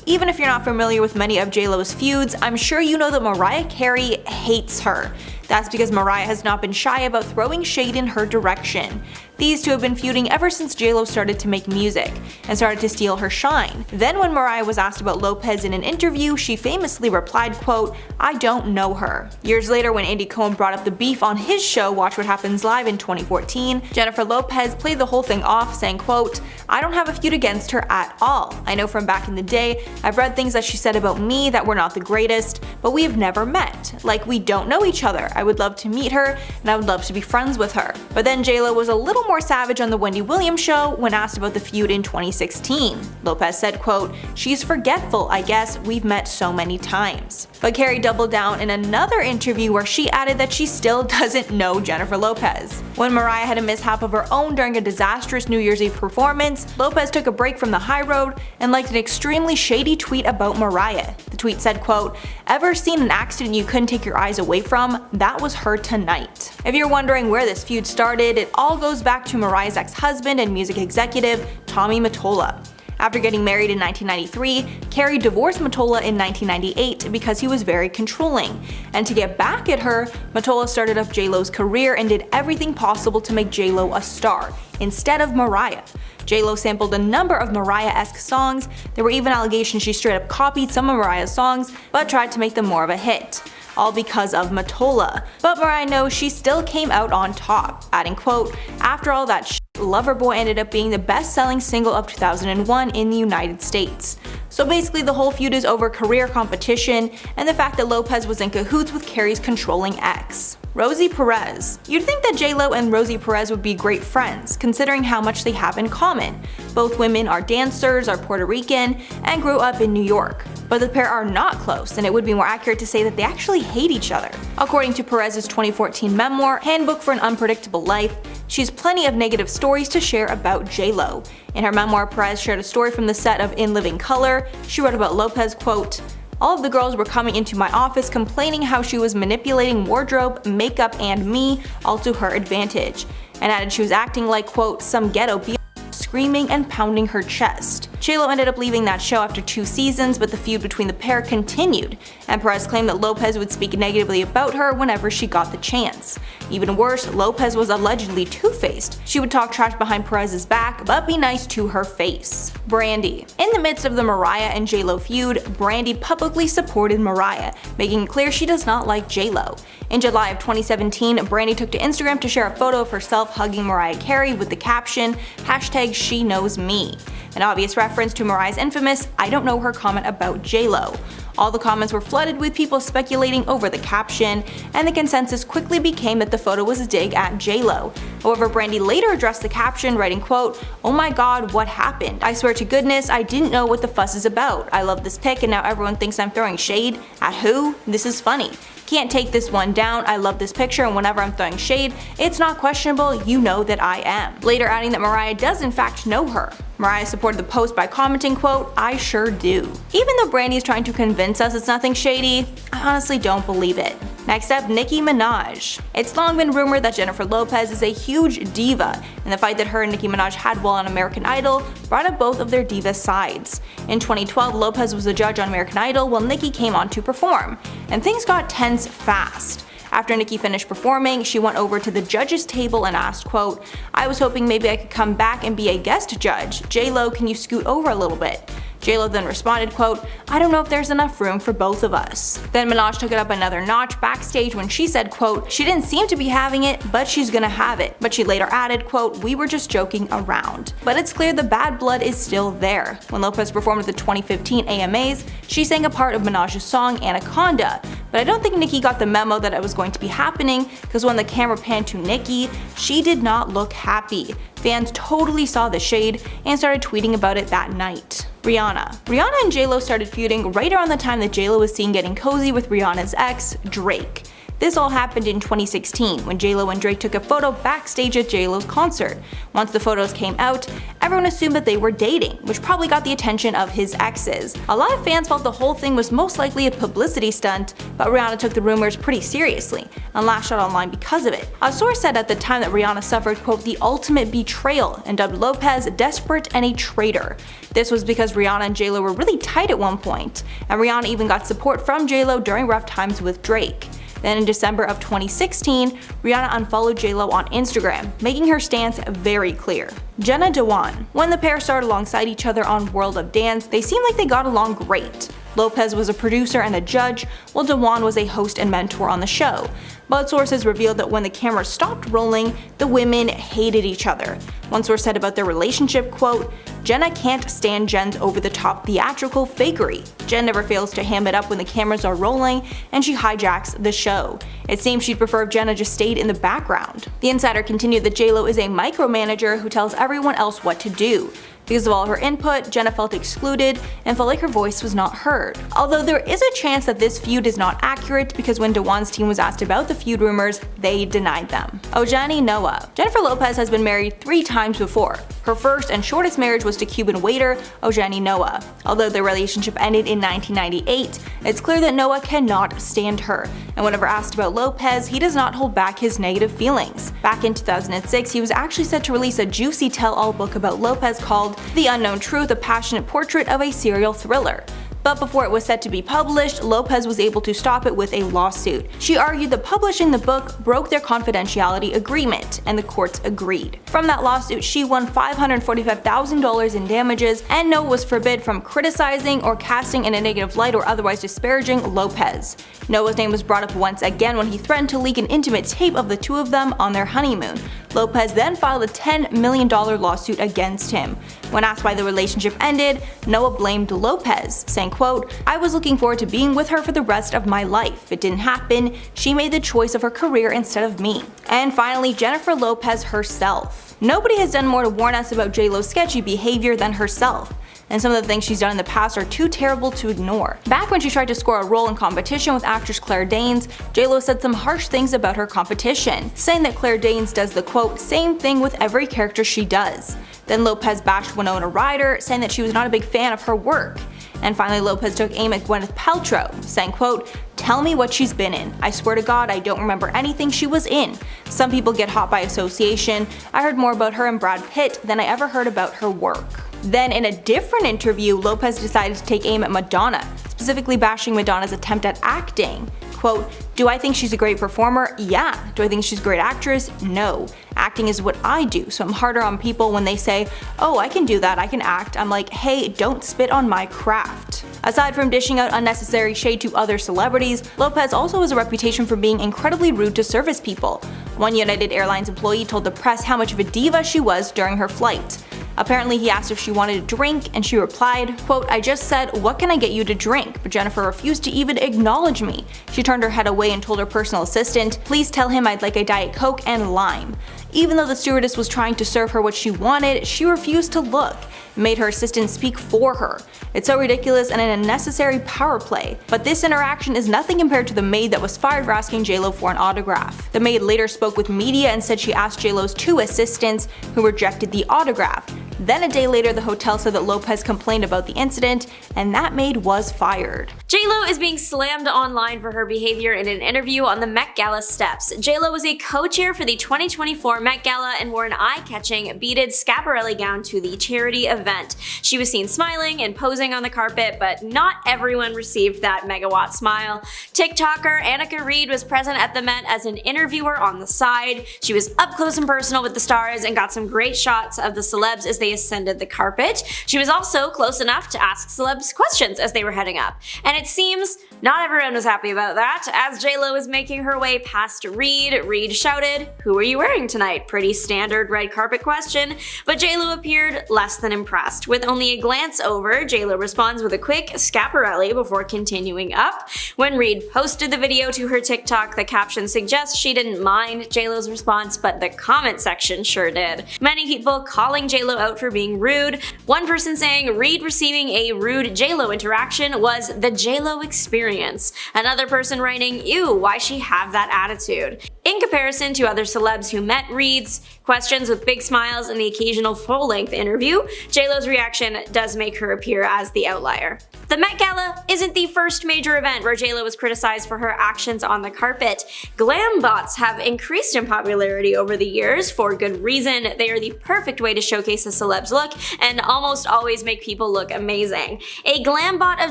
Even if you're not familiar with many of J-Lo's feuds, I'm sure you know that Mariah Carey hates her. That's because Mariah has not been shy about throwing shade in her direction. These two have been feuding ever since J-Lo started to make music, and started to steal her shine. Then when Mariah was asked about Lopez in an interview, she famously replied, quote, "I don't know her." Years later, when Andy Cohen brought up the beef on his show Watch What Happens Live in 2014, Jennifer Lopez played the whole thing off, saying, quote, "I don't have a feud against her at all. I know from back in the day, I've read things that she said about me that were not the greatest, but we have never met. Like, we don't know each other. I would love to meet her, and I would love to be friends with her." But then J-Lo was a little more savage on the Wendy Williams show when asked about the feud in 2016. Lopez said, quote, "She's forgetful, I guess. We've met so many times." But Carey doubled down in another interview where she added that she still doesn't know Jennifer Lopez. When Mariah had a mishap of her own during a disastrous New Year's Eve performance, Lopez took a break from the high road and liked an extremely shady tweet about Mariah. The tweet said, quote, "Ever seen an accident you couldn't take your eyes away from? That was her tonight." If you're wondering where this feud started, it all goes back to Mariah's ex-husband and music executive, Tommy Mottola. After getting married in 1993, Carey divorced Mottola in 1998 because he was very controlling. And to get back at her, Mottola started up J-Lo's career and did everything possible to make J-Lo a star, instead of Mariah. J-Lo sampled a number of Mariah-esque songs. There were even allegations she straight up copied some of Mariah's songs, but tried to make them more of a hit. All because of Mottola. But Mariah knows she still came out on top, adding, quote, "After all that shit, Loverboy ended up being the best-selling single of 2001 in the United States." So basically the whole feud is over career competition and the fact that Lopez was in cahoots with Carey's controlling ex. Rosie Perez. You'd think that J-Lo and Rosie Perez would be great friends, considering how much they have in common. Both women are dancers, are Puerto Rican, and grew up in New York. But the pair are not close, and it would be more accurate to say that they actually hate each other. According to Perez's 2014 memoir, Handbook for an Unpredictable Life, she has plenty of negative stories to share about J-Lo. In her memoir, Perez shared a story from the set of In Living Color. She wrote about Lopez, quote, "All of the girls were coming into my office complaining how she was manipulating wardrobe, makeup, and me, all to her advantage. and added she was acting like, quote, some ghetto b***, screaming and pounding her chest. J-Lo ended up leaving that show after 2 seasons, but the feud between the pair continued, and Perez claimed that Lopez would speak negatively about her whenever she got the chance. Even worse, Lopez was allegedly two-faced. She would talk trash behind Perez's back, but be nice to her face. Brandy. In the midst of the Mariah and J-Lo feud, Brandy publicly supported Mariah, making it clear she does not like J-Lo. In July of 2017, Brandy took to Instagram to share a photo of herself hugging Mariah Carey with the caption, #SheKnows Me, an obvious reference to Mariah's infamous "I don't know her" comment about J-Lo. All the comments were flooded with people speculating over the caption, and the consensus quickly became that the photo was a dig at J-Lo. However, Brandy later addressed the caption, writing, quote, "Oh my god, what happened? I swear to goodness, I didn't know what the fuss is about. I love this pic and now everyone thinks I'm throwing shade. At who? This is funny. Can't take this one down. I love this picture and whenever I'm throwing shade, it's not questionable, you know that I am." Later adding that Mariah does in fact know her. Mariah supported the post by commenting, quote, "I sure do." Even though Brandy is trying to convince us it's nothing shady, I honestly don't believe it. Next up, Nicki Minaj. It's long been rumored that Jennifer Lopez is a huge diva, and the fight that her and Nicki Minaj had while on American Idol brought up both of their diva sides. In 2012, Lopez was a judge on American Idol while Nicki came on to perform, and things got tense fast. After Nicki finished performing, she went over to the judges table and asked, quote, "I was hoping maybe I could come back and be a guest judge. J-Lo, can you scoot over a little bit?" J-Lo then responded, quote, "I don't know if there's enough room for both of us." Then Minaj took it up another notch backstage when she said, quote, "She didn't seem to be having it, but she's gonna have it." But she later added, quote, "We were just joking around." But it's clear the bad blood is still there. When Lopez performed at the 2015 AMAs, she sang a part of Minaj's song Anaconda, but I don't think Nicki got the memo that it was going to be happening, because when the camera panned to Nicki, she did not look happy. Fans totally saw the shade and started tweeting about it that night. Rihanna. Rihanna and J-Lo started feuding right around the time that J-Lo was seen getting cozy with Rihanna's ex, Drake. This all happened in 2016 when J-Lo and Drake took a photo backstage at J-Lo's concert. Once the photos came out, everyone assumed that they were dating, which probably got the attention of his exes. A lot of fans felt the whole thing was most likely a publicity stunt, but Rihanna took the rumors pretty seriously and lashed out online because of it. A source said at the time that Rihanna suffered, quote, "the ultimate betrayal," and dubbed Lopez desperate and a traitor. This was because Rihanna and J-Lo were really tight at one point, and Rihanna even got support from J-Lo during rough times with Drake. Then in December of 2016, Rihanna unfollowed J-Lo on Instagram, making her stance very clear. Jenna Dewan. When the pair started alongside each other on World of Dance, they seemed like they got along great. Lopez was a producer and a judge, while Dewan was a host and mentor on the show. But sources revealed that when the camera stopped rolling, the women hated each other. One source said about their relationship, quote, "Jenna can't stand Jen's over-the-top theatrical fakery. Jen never fails to ham it up when the cameras are rolling, and she hijacks the show. It seems she'd prefer if Jenna just stayed in the background." The insider continued that J-Lo is a micromanager who tells everyone else what to do. Because of all her input, Jenna felt excluded and felt like her voice was not heard. Although there is a chance that this feud is not accurate, because when Dewan's team was asked about the feud rumors, they denied them. Ojani Noa. Jennifer Lopez has been married 3 times before. Her first and shortest marriage was to Cuban waiter Ojani Noa. Although their relationship ended in 1998, it's clear that Noa cannot stand her, and whenever asked about Lopez, he does not hold back his negative feelings. Back in 2006, he was actually set to release a juicy tell-all book about Lopez called The Unknown Truth, a passionate portrait of a serial thriller. But before it was set to be published, Lopez was able to stop it with a lawsuit. She argued that publishing the book broke their confidentiality agreement, and the courts agreed. From that lawsuit, she won $545,000 in damages, and Noa was forbid from criticizing or casting in a negative light or otherwise disparaging Lopez. Noa's name was brought up once again when he threatened to leak an intimate tape of the two of them on their honeymoon. Lopez then filed a $10 million lawsuit against him. When asked why the relationship ended, Noa blamed Lopez, saying, quote, "I was looking forward to being with her for the rest of my life. It didn't happen. She made the choice of her career instead of me." And finally, Jennifer Lopez herself. Nobody has done more to warn us about J-Lo's sketchy behavior than herself, and some of the things she's done in the past are too terrible to ignore. Back when she tried to score a role in competition with actress Claire Danes, J-Lo said some harsh things about her competition, saying that Claire Danes does the quote, "same thing with every character she does." Then Lopez bashed Winona Ryder, saying that she was not a big fan of her work. And finally, Lopez took aim at Gwyneth Paltrow, saying, quote, Tell me what she's been in. I swear to God, I don't remember anything she was in. Some people get hot by association. I heard more about her and Brad Pitt than I ever heard about her work. Then in a different interview, Lopez decided to take aim at Madonna, specifically bashing Madonna's attempt at acting. Quote, do I think she's a great performer? Yeah. Do I think she's a great actress? No. Acting is what I do, so I'm harder on people when they say, oh, I can do that, I can act. I'm like, hey, don't spit on my craft. Aside from dishing out unnecessary shade to other celebrities, Lopez also has a reputation for being incredibly rude to service people. One United Airlines employee told the press how much of a diva she was during her flight. Apparently he asked if she wanted a drink, and she replied, quote, I just said, what can I get you to drink? But Jennifer refused to even acknowledge me. She turned her head away and told her personal assistant, please tell him I'd like a Diet Coke and lime. Even though the stewardess was trying to serve her what she wanted, she refused to look, and made her assistant speak for her. It's so ridiculous and an unnecessary power play. But this interaction is nothing compared to the maid that was fired for asking JLo for an autograph. The maid later spoke with media and said she asked JLo's 2 assistants, who rejected the autograph. Then a day later, the hotel said that Lopez complained about the incident, and that maid was fired. JLo is being slammed online for her behavior in an interview on the Met Gala steps. JLo was a co-chair for the 2024 Met Gala and wore an eye-catching beaded Schiaparelli gown to the charity event. She was seen smiling and posing on the carpet, but not everyone received that megawatt smile. TikToker Annika Reed was present at the Met as an interviewer on the side. She was up close and personal with the stars and got some great shots of the celebs as they ascended the carpet. She was also close enough to ask celebs questions as they were heading up. And it seems not everyone was happy about that. As JLo was making her way past Reed, Reed shouted, "Who are you wearing tonight?" Pretty standard red carpet question, but JLo appeared less than impressed. With only a glance over, JLo responds with a quick Schiaparelli before continuing up. When Reed posted the video to her TikTok, the caption suggests she didn't mind JLo's response, but the comment section sure did. Many people calling JLo out for being rude. One person saying Reed receiving a rude JLo interaction was the JLo experience. Another person writing, ew, why she have that attitude? In comparison to other celebs who met Reed's questions with big smiles and the occasional full-length interview, JLo's reaction does make her appear as the outlier. The Met Gala isn't the first major event where JLo was criticized for her actions on the carpet. Glam bots have increased in popularity over the years for good reason. They are the perfect way to showcase a celeb's look and almost always make people look amazing. A glam bot of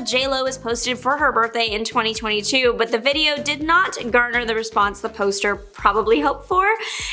JLo was posted for her birthday in 2022, but the video did not garner the response the poster probably hoped for.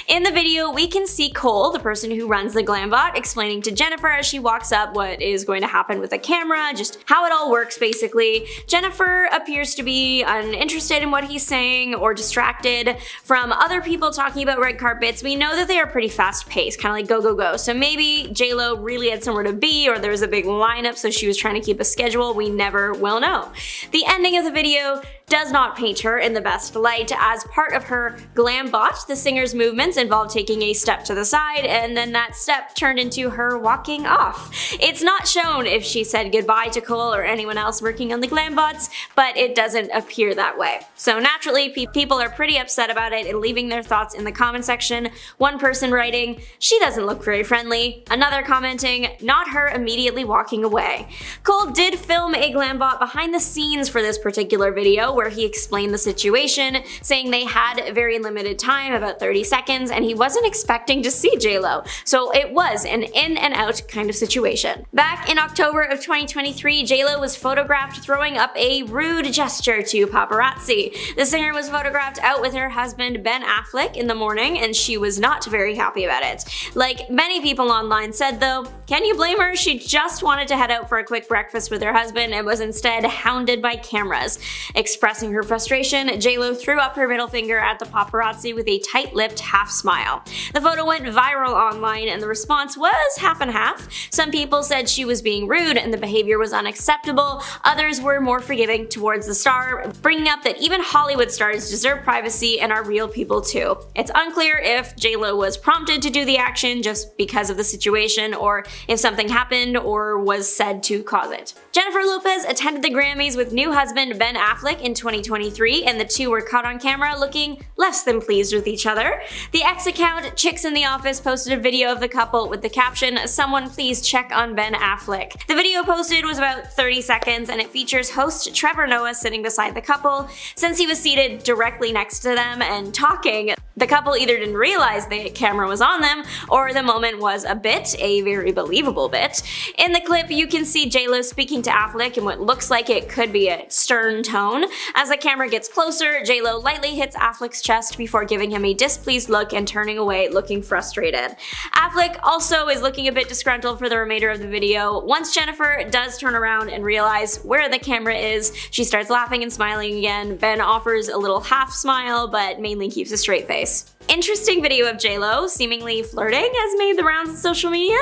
In the video, we can see Cole, the person who runs the glam bot, explaining to Jennifer as she walks up what is going to happen with the camera, just how it all works basically. Jennifer appears to be uninterested in what he's saying or distracted from other people talking about red carpets. We know that they are pretty fast paced, kind of like go go go, so maybe JLo really had somewhere to be, or there was a big lineup so she was trying to keep a schedule. We never will know. The ending of the video does not paint her in the best light. As part of her glam bot, the singer's movements involved taking a step to the side, and then that step turned into her walking off. It's not shown if she said goodbye to Cole or anyone else working on the glam bots, but it doesn't appear that way. So naturally, people are pretty upset about it and leaving their thoughts in the comment section. One person writing, "She doesn't look very friendly." Another commenting, "Not her immediately walking away." Cole did film a glam bot behind the scenes for this particular video where he explained the situation, saying they had very limited time, about 30 seconds, and he wasn't expecting to see JLo. So it was an in and out kind of situation. Back in October of 2023, JLo was photographed throwing up a rude gesture to paparazzi. The singer was photographed out with her husband Ben Affleck in the morning, and she was not very happy about it. Like many people online said though, can you blame her? She just wanted to head out for a quick breakfast with her husband and was instead hounded by cameras. Expressing her frustration, JLo threw up her middle finger at the paparazzi with a tight-lipped half smile. The photo went viral online and the response was half and half. Some people said she was being rude and the behavior was unacceptable. Others were more forgiving towards the star, bringing up that even Hollywood stars deserve privacy and are real people too. It's unclear if JLo was prompted to do the action just because of the situation, or if something happened or was said to cause it. Jennifer Lopez attended the Grammys with new husband Ben Affleck in in 2023, and the two were caught on camera looking less than pleased with each other. The X account, Chicks in the Office, posted a video of the couple with the caption, "Someone please check on Ben Affleck." The video posted was about 30 seconds, and it features host Trevor Noah sitting beside the couple. Since he was seated directly next to them and talking, the couple either didn't realize the camera was on them, or the moment was a very believable bit. In the clip, you can see J-Lo speaking to Affleck in what looks like it could be a stern tone. As the camera gets closer, J-Lo lightly hits Affleck's chest before giving him a displeased look and turning away, looking frustrated. Affleck also is looking a bit disgruntled for the remainder of the video. Once Jennifer does turn around and realize where the camera is, she starts laughing and smiling again. Ben offers a little half smile, but mainly keeps a straight face. Interesting video of J-Lo seemingly flirting has made the rounds on social media.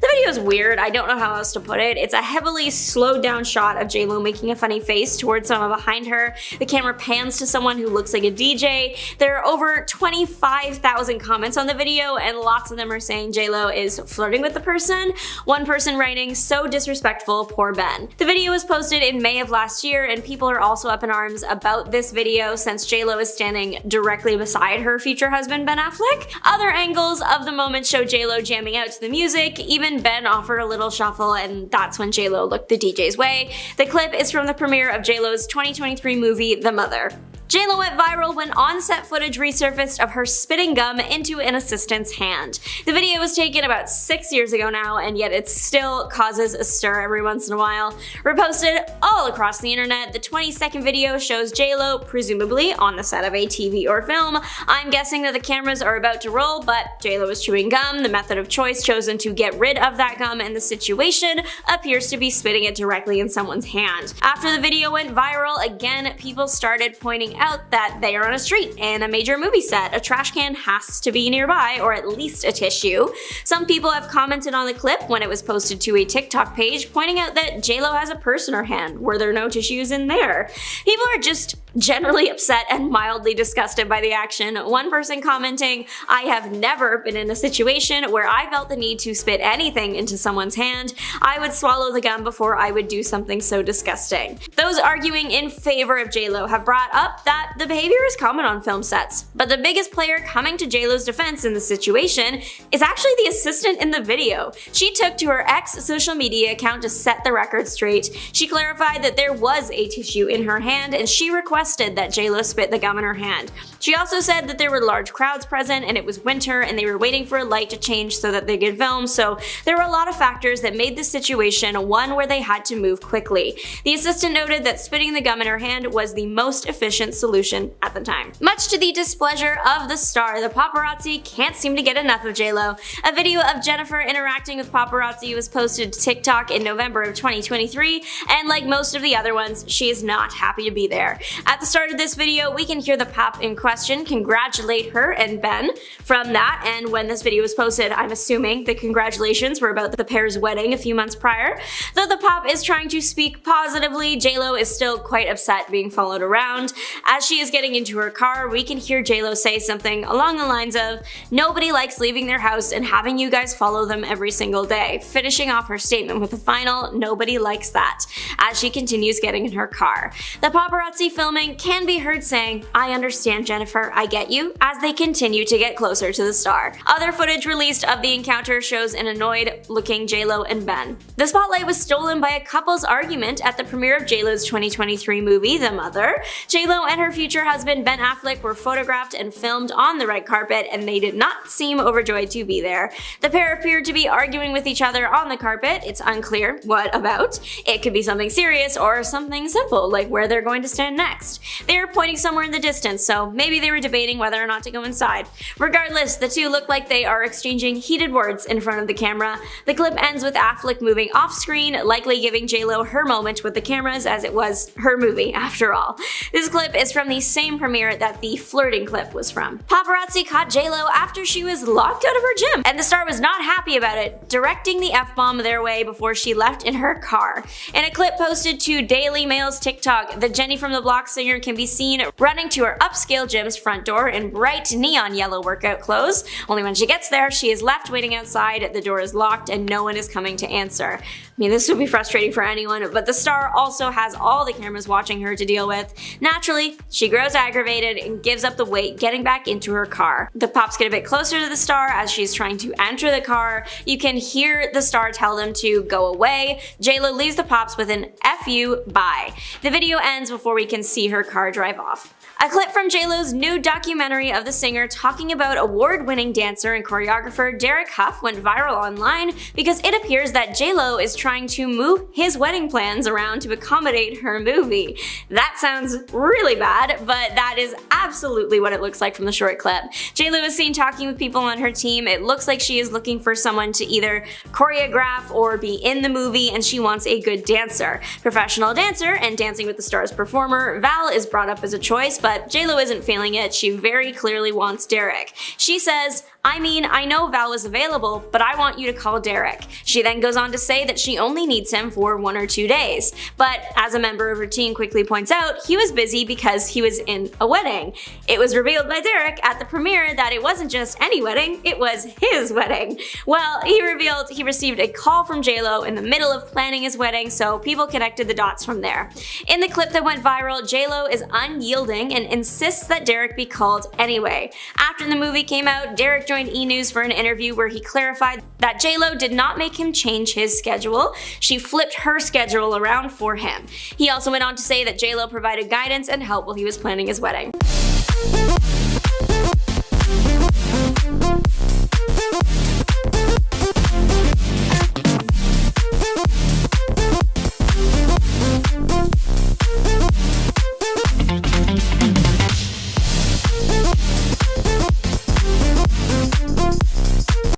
The video is weird, I don't know how else to put it. It's a heavily slowed down shot of J-Lo making a funny face towards someone behind her. The camera pans to someone who looks like a DJ. There are over 25,000 comments on the video, and lots of them are saying J-Lo is flirting with the person. One person writing, "So disrespectful, poor Ben." The video was posted in May of last year, and people are also up in arms about this video since J-Lo is standing directly beside her future husband Ben Affleck. Other angles of the moment show J-Lo jamming out to the music. Even Ben offered a little shuffle, and that's when J-Lo looked the DJ's way. The clip is from the premiere of J-Lo's 2023 movie, The Mother. J-Lo went viral when on-set footage resurfaced of her spitting gum into an assistant's hand. The video was taken about 6 years ago now, and yet it still causes a stir every once in a while. Reposted all across the internet, the 20-second video shows J-Lo, presumably on the set of a TV or film. I'm guessing that the cameras are about to roll, but J-Lo is chewing gum, the method of choice chosen to get rid of that gum, and the situation appears to be spitting it directly in someone's hand. After the video went viral, again, people started pointing out that they are on a street and a major movie set. A trash can has to be nearby, or at least a tissue. Some people have commented on the clip when it was posted to a TikTok page, pointing out that J-Lo has a purse in her hand. Were there no tissues in there? People are just generally upset and mildly disgusted by the action. One person commenting, "I have never been in a situation where I felt the need to spit anything into someone's hand. I would swallow the gum before I would do something so disgusting." Those arguing in favor of J-Lo have brought up that the behavior is common on film sets, but the biggest player coming to J-Lo's defense in the situation is actually the assistant in the video. She took to her ex social media account to set the record straight. She clarified that there was a tissue in her hand, and she requested that J-Lo spit the gum in her hand. She also said that there were large crowds present and it was winter and they were waiting for a light to change so that they could film, so there were a lot of factors that made the situation one where they had to move quickly. The assistant noted that spitting the gum in her hand was the most efficient solution at the time. Much to the displeasure of the star, the paparazzi can't seem to get enough of J-Lo. A video of Jennifer interacting with paparazzi was posted to TikTok in November of 2023, and like most of the other ones, she is not happy to be there. At the start of this video, we can hear the pop in question congratulate her and Ben. From that, and when this video was posted, I'm assuming the congratulations were about the pair's wedding a few months prior. Though the pop is trying to speak positively, J-Lo is still quite upset being followed around. As she is getting into her car, we can hear J-Lo say something along the lines of, "Nobody likes leaving their house and having you guys follow them every single day," finishing off her statement with a final, "Nobody likes that," as she continues getting in her car. The paparazzi filming can be heard saying, "I understand, Jennifer, I get you," as they continue to get closer to the star. Other footage released of the encounter shows an annoyed-looking J-Lo and Ben. The spotlight was stolen by a couple's argument at the premiere of J-Lo's 2023 movie, The Mother. J-Lo and her future husband Ben Affleck were photographed and filmed on the red carpet, and they did not seem overjoyed to be there. The pair appeared to be arguing with each other on the carpet. It's unclear what about. It could be something serious or something simple, like where they're going to stand next. They were pointing somewhere in the distance, so maybe they were debating whether or not to go inside. Regardless, the two look like they are exchanging heated words in front of the camera. The clip ends with Affleck moving off screen, likely giving J-Lo her moment with the cameras, as it was her movie after all. This clip is from the same premiere that the flirting clip was from. Paparazzi caught J-Lo after she was locked out of her gym, and the star was not happy about it, directing the F-bomb their way before she left in her car. In a clip posted to Daily Mail's TikTok, the Jenny from the Block singer can be seen running to her upscale gym's front door in bright neon yellow workout clothes. Only when she gets there, she is left waiting outside, the door is locked, and no one is coming to answer. I mean, this would be frustrating for anyone, but the star also has all the cameras watching her to deal with. Naturally, she grows aggravated and gives up the wait, getting back into her car. The pops get a bit closer to the star as she's trying to enter the car. You can hear the star tell them to go away. J-Lo leaves the pops with an "F you, bye." The video ends before we can see her car drive off. A clip from J-Lo's new documentary of the singer talking about award-winning dancer and choreographer Derek Hough went viral online because it appears that J-Lo is trying to move his wedding plans around to accommodate her movie. That sounds really bad, but that is absolutely what it looks like from the short clip. J-Lo is seen talking with people on her team. It looks like she is looking for someone to either choreograph or be in the movie, and she wants a good dancer. Professional dancer and Dancing with the Stars performer Val is brought up as a choice, but J-Lo isn't feeling it. She very clearly wants Derek. She says, "I mean, I know Val was available, but I want you to call Derek." She then goes on to say that she only needs him for 1 or 2 days. But as a member of her team quickly points out, he was busy because he was in a wedding. It was revealed by Derek at the premiere that it wasn't just any wedding, it was his wedding. Well, he revealed he received a call from J-Lo in the middle of planning his wedding, so people connected the dots from there. In the clip that went viral, J-Lo is unyielding and insists that Derek be called anyway. After the movie came out, Derek joined E! News for an interview where he clarified that J-Lo did not make him change his schedule. She flipped her schedule around for him. He also went on to say that J-Lo provided guidance and help while he was planning his wedding.